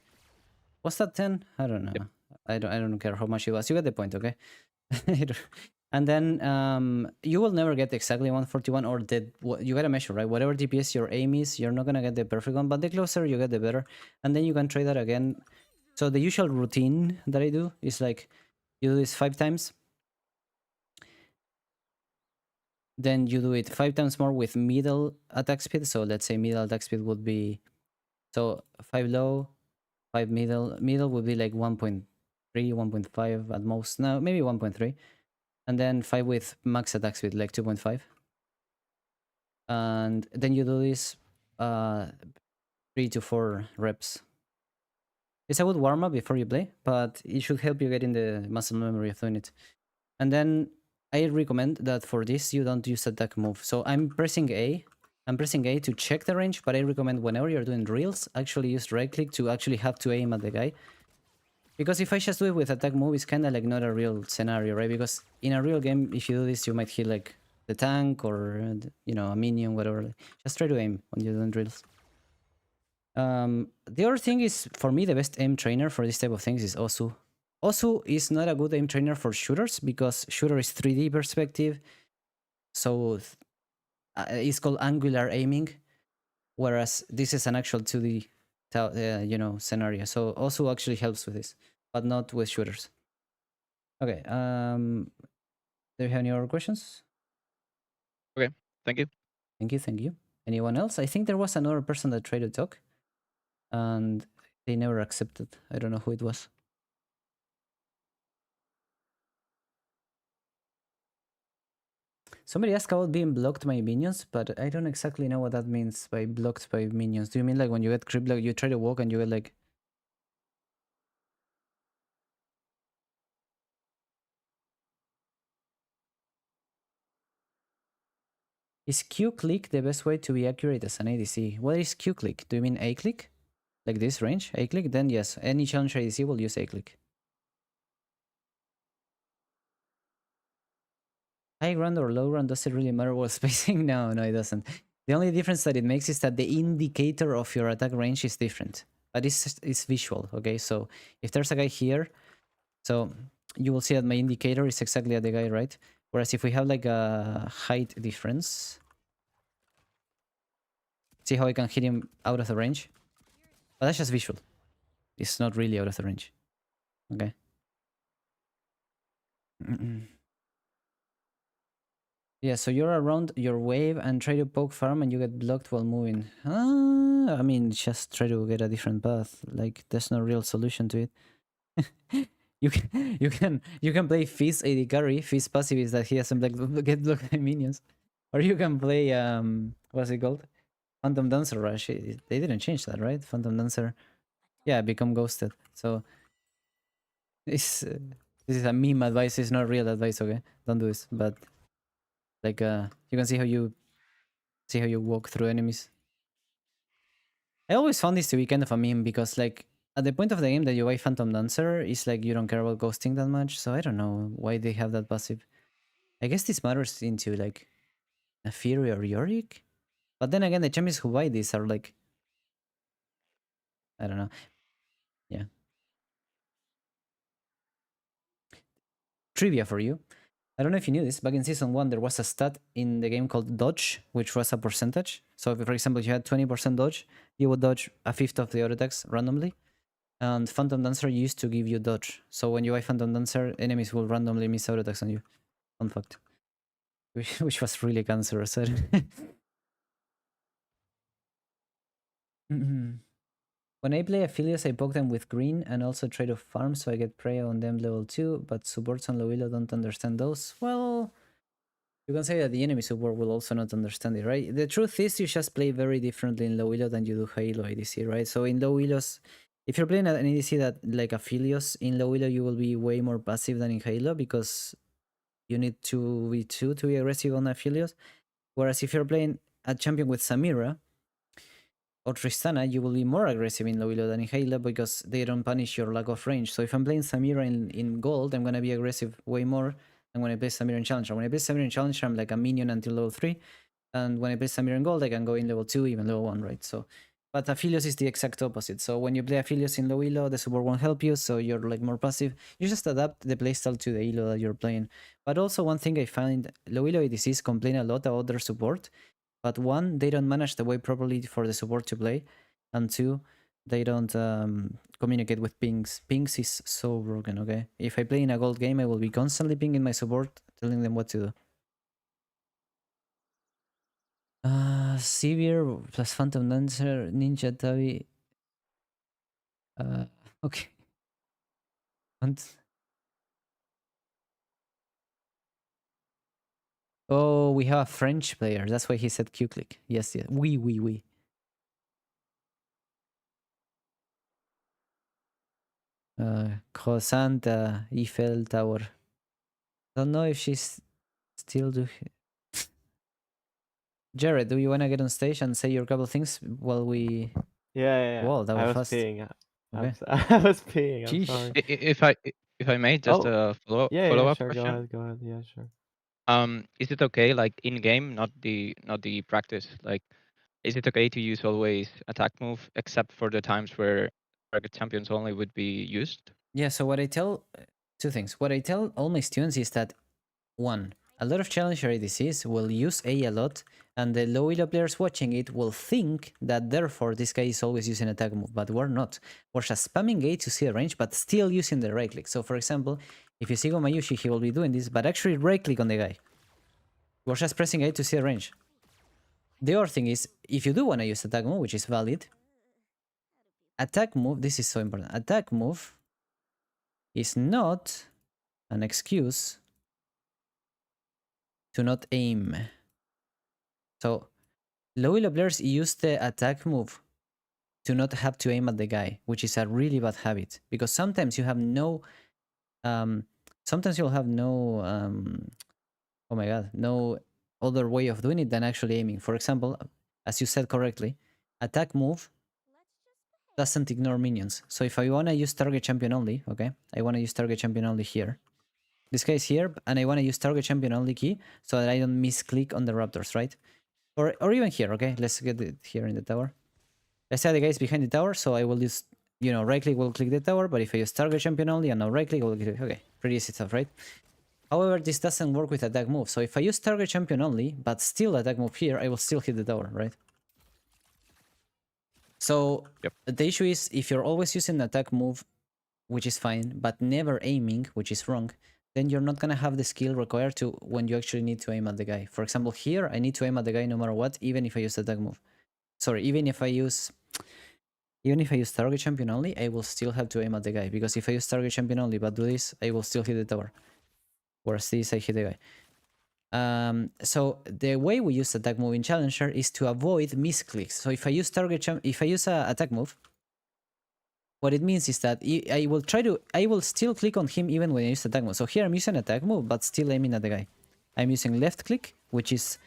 Was that 10? I don't know. Yep. I don't care how much it was. You get the point, okay? And then you will never get exactly 141 or the you gotta measure, right? Whatever DPS your aim is, you're not gonna get the perfect one, but the closer you get, the better. And then you can try that again. So the usual routine that I do is like you do this 5 times, then you do it 5 times more with middle attack speed. So let's say middle attack speed would be, so 5 low, 5 middle. Middle would be like 1.3, 1.5 at most. No, maybe 1.3. And then 5 with max attack speed, like 2.5. And then you do this 3 to 4 reps. It's a good warm-up before you play, but it should help you get in the muscle memory of doing it. And then I recommend that for this, you don't use attack move. So I'm pressing A. I'm pressing A to check the range, but I recommend whenever you're doing reels, actually use right-click to actually have to aim at the guy. Because if I just do it with attack move, it's kind of like not a real scenario, right? Because in a real game, if you do this, you might hit like the tank or, you know, a minion, whatever. Just try to aim when you're doing drills. The other thing is, for me, the best aim trainer for this type of things is Osu. Osu is not a good aim trainer for shooters because shooter is 3D perspective. So it's called angular aiming, whereas this is an actual 2D, you know, scenario. So Osu actually helps with this, but not with shooters. Okay. Do you have any other questions? Okay, thank you. Thank you, thank you. Anyone else? I think there was another person that tried to talk, and they never accepted. I don't know who it was. Somebody asked about being blocked by minions, but I don't exactly know what that means by blocked by minions. Do you mean like when you get creep, like you try to walk and you get like... Is Q-click the best way to be accurate as an ADC? What is Q-click? Do you mean A-click? Like this range? A-click? Then yes, any challenger ADC will use A-click. High ground or low ground, does it really matter what spacing? No, it doesn't. The only difference that it makes is that the indicator of your attack range is different. But it's visual, okay? So if there's a guy here, so you will see that my indicator is exactly at the guy, right? Whereas if we have like a height difference, see how I can hit him out of the range? But that's just visual. It's not really out of the range. Okay. Yeah, so you're around your wave and try to poke farm and you get blocked while moving. I mean, just try to get a different path. Like, there's no real solution to it. you can play Fizz AD carry. Fizz passive is that he doesn't get blocked by minions. Or you can play what's it called? Phantom Dancer Rush. They didn't change that, right? Phantom Dancer. Yeah, become ghosted. So this is a meme advice, it's not real advice, okay? Don't do this. But like you can see how you walk through enemies. I always found this to be kind of a meme because like at the point of the game that you buy Phantom Dancer, it's like you don't care about ghosting that much. So I don't know why they have that passive. I guess this matters into like a Fury or Yorick. But then again, the champions who buy these are like, I don't know. Yeah. Trivia for you. I don't know if you knew this. Back in Season 1, there was a stat in the game called dodge, which was a percentage. So if, for example, you had 20% dodge, you would dodge a fifth of the auto attacks randomly. And Phantom Dancer used to give you dodge. So when you buy Phantom Dancer, enemies will randomly miss auto attacks on you. Fun fact. Which was really cancerous. When I play Aphelios, I poke them with green and also try to farm so I get prey on them level 2, but supports on low elo don't understand those. Well, you can say that the enemy support will also not understand it, right? The truth is you just play very differently in low elo than you do high elo ADC, right? So in low elos, if you're playing an ADC that like Aphelios, in low elo you will be way more passive than in high elo because you need 2v2 to be aggressive on Aphelios. Whereas if you're playing a champion with Samira or Tristana, you will be more aggressive in low elo than in high elo because they don't punish your lack of range. So if I'm playing Samira in gold, I'm gonna be aggressive way more than when I play Samira in Challenger. When I play Samira in Challenger, I'm like a minion until level 3. And when I play Samira in gold, I can go in level 2, even level 1, right? So, but Aphelios is the exact opposite. So when you play Aphelios in low elo, the support won't help you, so you're like more passive. You just adapt the playstyle to the elo that you're playing. But also one thing I find, low elo ADCs complain a lot about their support. But one, they don't manage the way properly for the support to play, and two, they don't communicate with pings. Pings is so broken, okay? If I play in a gold game, I will be constantly pinging my support, telling them what to do. Severe plus Phantom Dancer, Ninja Tabi. Okay. And oh, we have a French player. That's why he said Q-click. Yes, yes. Oui. Croissant, Eiffel Tower. Don't know if she's still do. Jared, do you want to get on stage and say your couple things while we? Yeah. Whoa, that I was was fast. peeing. Okay. I was peeing. I'm Sheesh. sorry. If I may, just Oh, a follow yeah. up Sure. question. Go ahead. Yeah, sure. Is it okay, like in game, not the practice? Like, is it okay to use always attack move, except for the times where target champions only would be used? Yeah. So what I tell, two things. What I tell all my students is that one, a lot of challenger ADCs will use A lot, and the low elo players watching it will think that therefore this guy is always using attack move, but we're not. We're just spamming A to see a range, but still using the right click. So for example, if you see Gomayushi, he will be doing this, but actually right click on the guy. We're just pressing A to see a range. The other thing is, if you do want to use attack move, which is valid, attack move, this is so important, attack move is not an excuse to not aim. So low elo players use the attack move to not have to aim at the guy, which is a really bad habit, because sometimes you have no sometimes you'll have no oh my god, no other way of doing it than actually aiming. For example, as you said correctly, attack move doesn't ignore minions. So if I want to use target champion only, okay, I want to use target champion only here. This guy is here, and I want to use target champion only key so that I don't misclick on the raptors, right? Or even here, okay? Let's get it here in the tower. Let's say the guy is behind the tower, so I will use, you know, right click will click the tower, but if I use target champion only and now right click, I will click, okay, pretty easy stuff, right? However, this doesn't work with attack move. So if I use target champion only, but still attack move here, I will still hit the tower, right? So Yep. the issue is if you're always using attack move, which is fine, but never aiming, which is wrong, then you're not gonna have the skill required to when you actually need to aim at the guy. For example, here I need to aim at the guy no matter what, even if I use attack move. Sorry, even if I use target champion only, I will still have to aim at the guy, because if I use target champion only but do this, I will still hit the tower. Whereas this, I hit the guy. So the way we use attack move in Challenger is to avoid misclicks. So if I use attack move, what it means is that I will still click on him even when I use attack move. So here I'm using attack move, but still aiming at the guy. I'm using left click, which is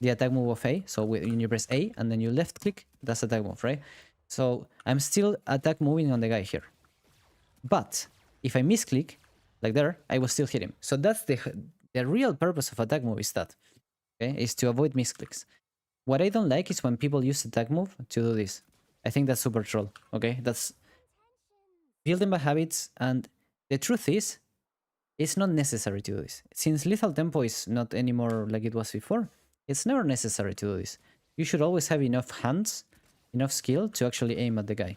the attack move of A. So when you press A and then you left click, that's attack move, right? So I'm still attack moving on the guy here. But if I misclick, like there, I will still hit him. So that's the real purpose of attack move is that, okay, is to avoid misclicks. What I don't like is when people use attack move to do this. I think that's super troll, okay? That's building bad habits, and the truth is, it's not necessary to do this. Since lethal tempo is not anymore like it was before, it's never necessary to do this. You should always have enough hands, enough skill to actually aim at the guy.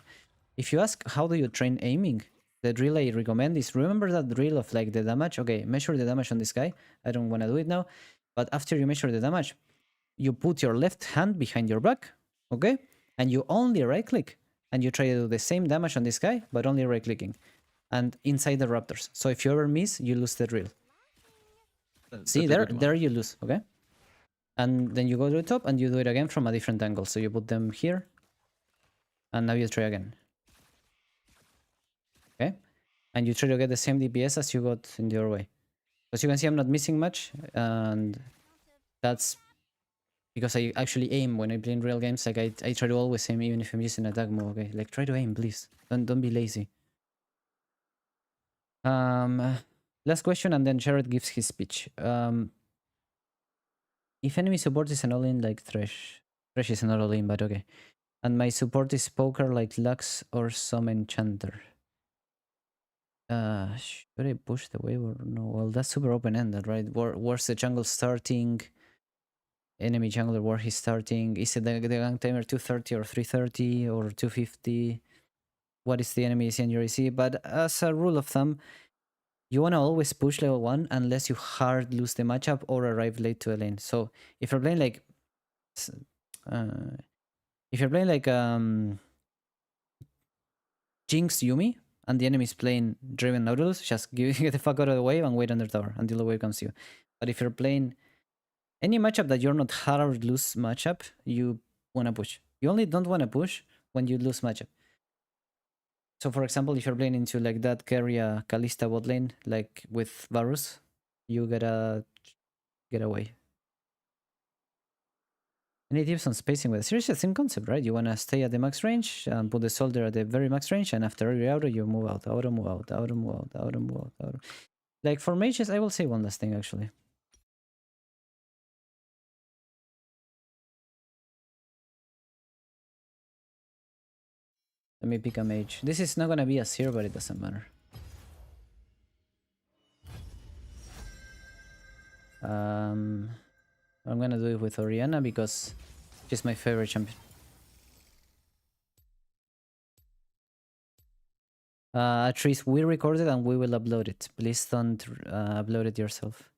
If you ask how do you train aiming, the drill I recommend is remember that drill of like the damage. Okay, measure the damage on this guy. I don't want to do it now, but after you measure the damage, you put your left hand behind your back, okay? And you only right click and you try to do the same damage on this guy, but only right clicking and inside the raptors. So if you ever miss, you lose the drill. See, there you lose, okay? And then you go to the top and you do it again from a different angle. So you put them here and now you try again. Okay? And you try to get the same DPS as you got in the other way. As you can see, I'm not missing much, and that's because I actually aim when I play in real games. Like I try to always aim even if I'm using attack move, okay? Like try to aim, please. Don't be lazy. Last question and then Jared gives his speech. If enemy support is an all-in like Thresh is an all-in, but okay. And my support is poker like Lux or some enchanter. Should I push the wave or no? Well, that's super open-ended, right? Where's the jungle starting? Enemy jungler, where he's starting? Is it the gank timer 230 or 330 or 250? What is the enemy senior AC? But as a rule of thumb, you want to always push level 1 unless you hard lose the matchup or arrive late to a lane. So if you're playing like Jinx Yumi and the enemy is playing Driven Nautilus, just get the fuck out of the wave and wait under tower until the wave comes to you. But if you're playing any matchup that you're not hard lose matchup, you want to push. You only don't want to push when you lose matchup. So for example, if you're playing into like that Keria Kalista bot lane, like with Varus, you gotta get away. Any tips on spacing with seriously the same concept, right? You wanna stay at the max range and put the soldier at the very max range, and after every auto you move out, auto move out, auto move out, auto move out, auto. Like for mages, I will say one last thing actually. Let me pick a mage. This is not gonna be a seer, but it doesn't matter. I'm gonna do it with Oriana because she's my favorite champion. Tris, we recorded and we will upload it. Please don't upload it yourself.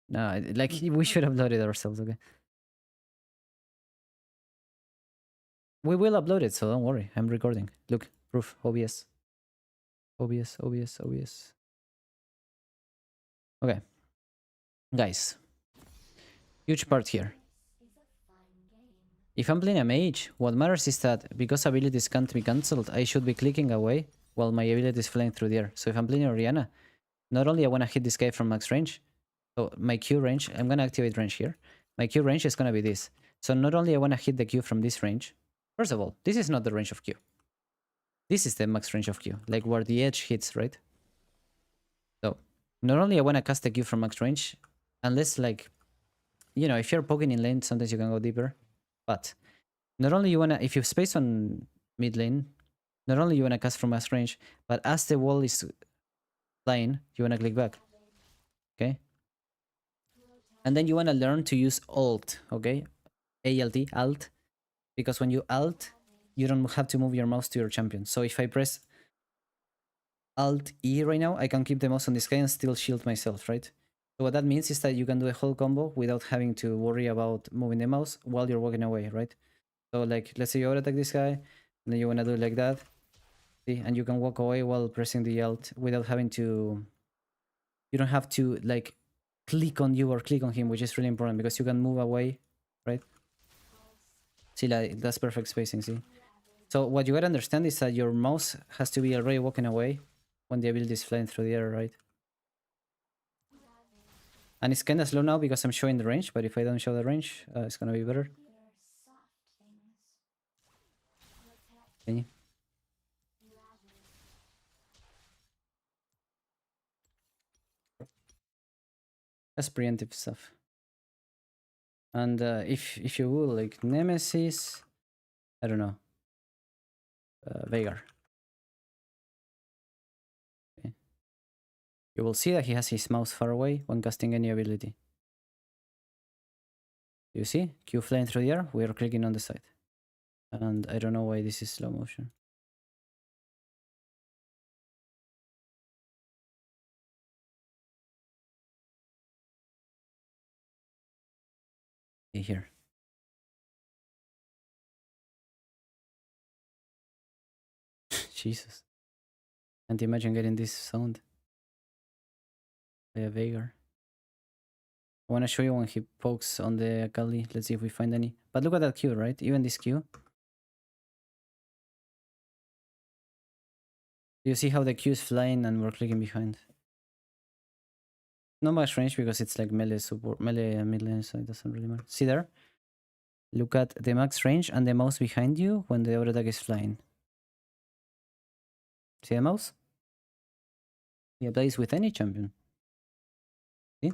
No, like we should upload it ourselves, okay? We will upload it, so don't worry. I'm recording. Look, proof, OBS. OBS, OBS, OBS. Okay. Guys. Huge part here. If I'm playing a mage, what matters is that because abilities can't be cancelled, I should be clicking away while my ability is flying through the air. So if I'm playing Oriana, not only I want to hit this guy from max range, so my Q range, I'm going to activate range here. My Q range is going to be this. So not only I want to hit the Q from this range, first of all, this is not the range of Q. This is the max range of Q, like where the edge hits, right? So not only I want to cast the Q from max range, unless like, you know, if you're poking in lane, sometimes you can go deeper. But not only you want to, if you space on mid lane, not only you want to cast from max range, but as the wall is flying, you want to click back. Okay? And then you want to learn to use alt, okay? alt, because when you alt, you don't have to move your mouse to your champion. So if I press alt E right now, I can keep the mouse on this guy and still shield myself, right? So what that means is that you can do a whole combo without having to worry about moving the mouse while you're walking away, right? So like, let's say you auto attack this guy, and then you want to do it like that, see? And you can walk away while pressing the alt without having to, you don't have to like click on you or click on him, which is really important because you can move away, right? See, like, that's perfect spacing, see? So what you gotta understand is that your mouse has to be already walking away when the ability is flying through the air, right? And it's kinda slow now because I'm showing the range, but if I don't show the range, it's gonna be better. Okay. That's preemptive stuff. And if you will, like Nemesis, I don't know, Veigar. Okay. You will see that he has his mouse far away when casting any ability. You see? Q flying through the air, we are clicking on the side. And I don't know why this is slow motion. Okay, here. Jesus. Can't imagine getting this sound. Veigar. I want to show you when he pokes on the Akali. Let's see if we find any. But look at that Q, right? Even this Q. You see how the Q is flying and we're clicking behind. Not much range because it's like melee support, melee mid lane, so it doesn't really matter. See there? Look at the max range and the mouse behind you when the auto attack is flying. See the mouse? He applies with any champion. See?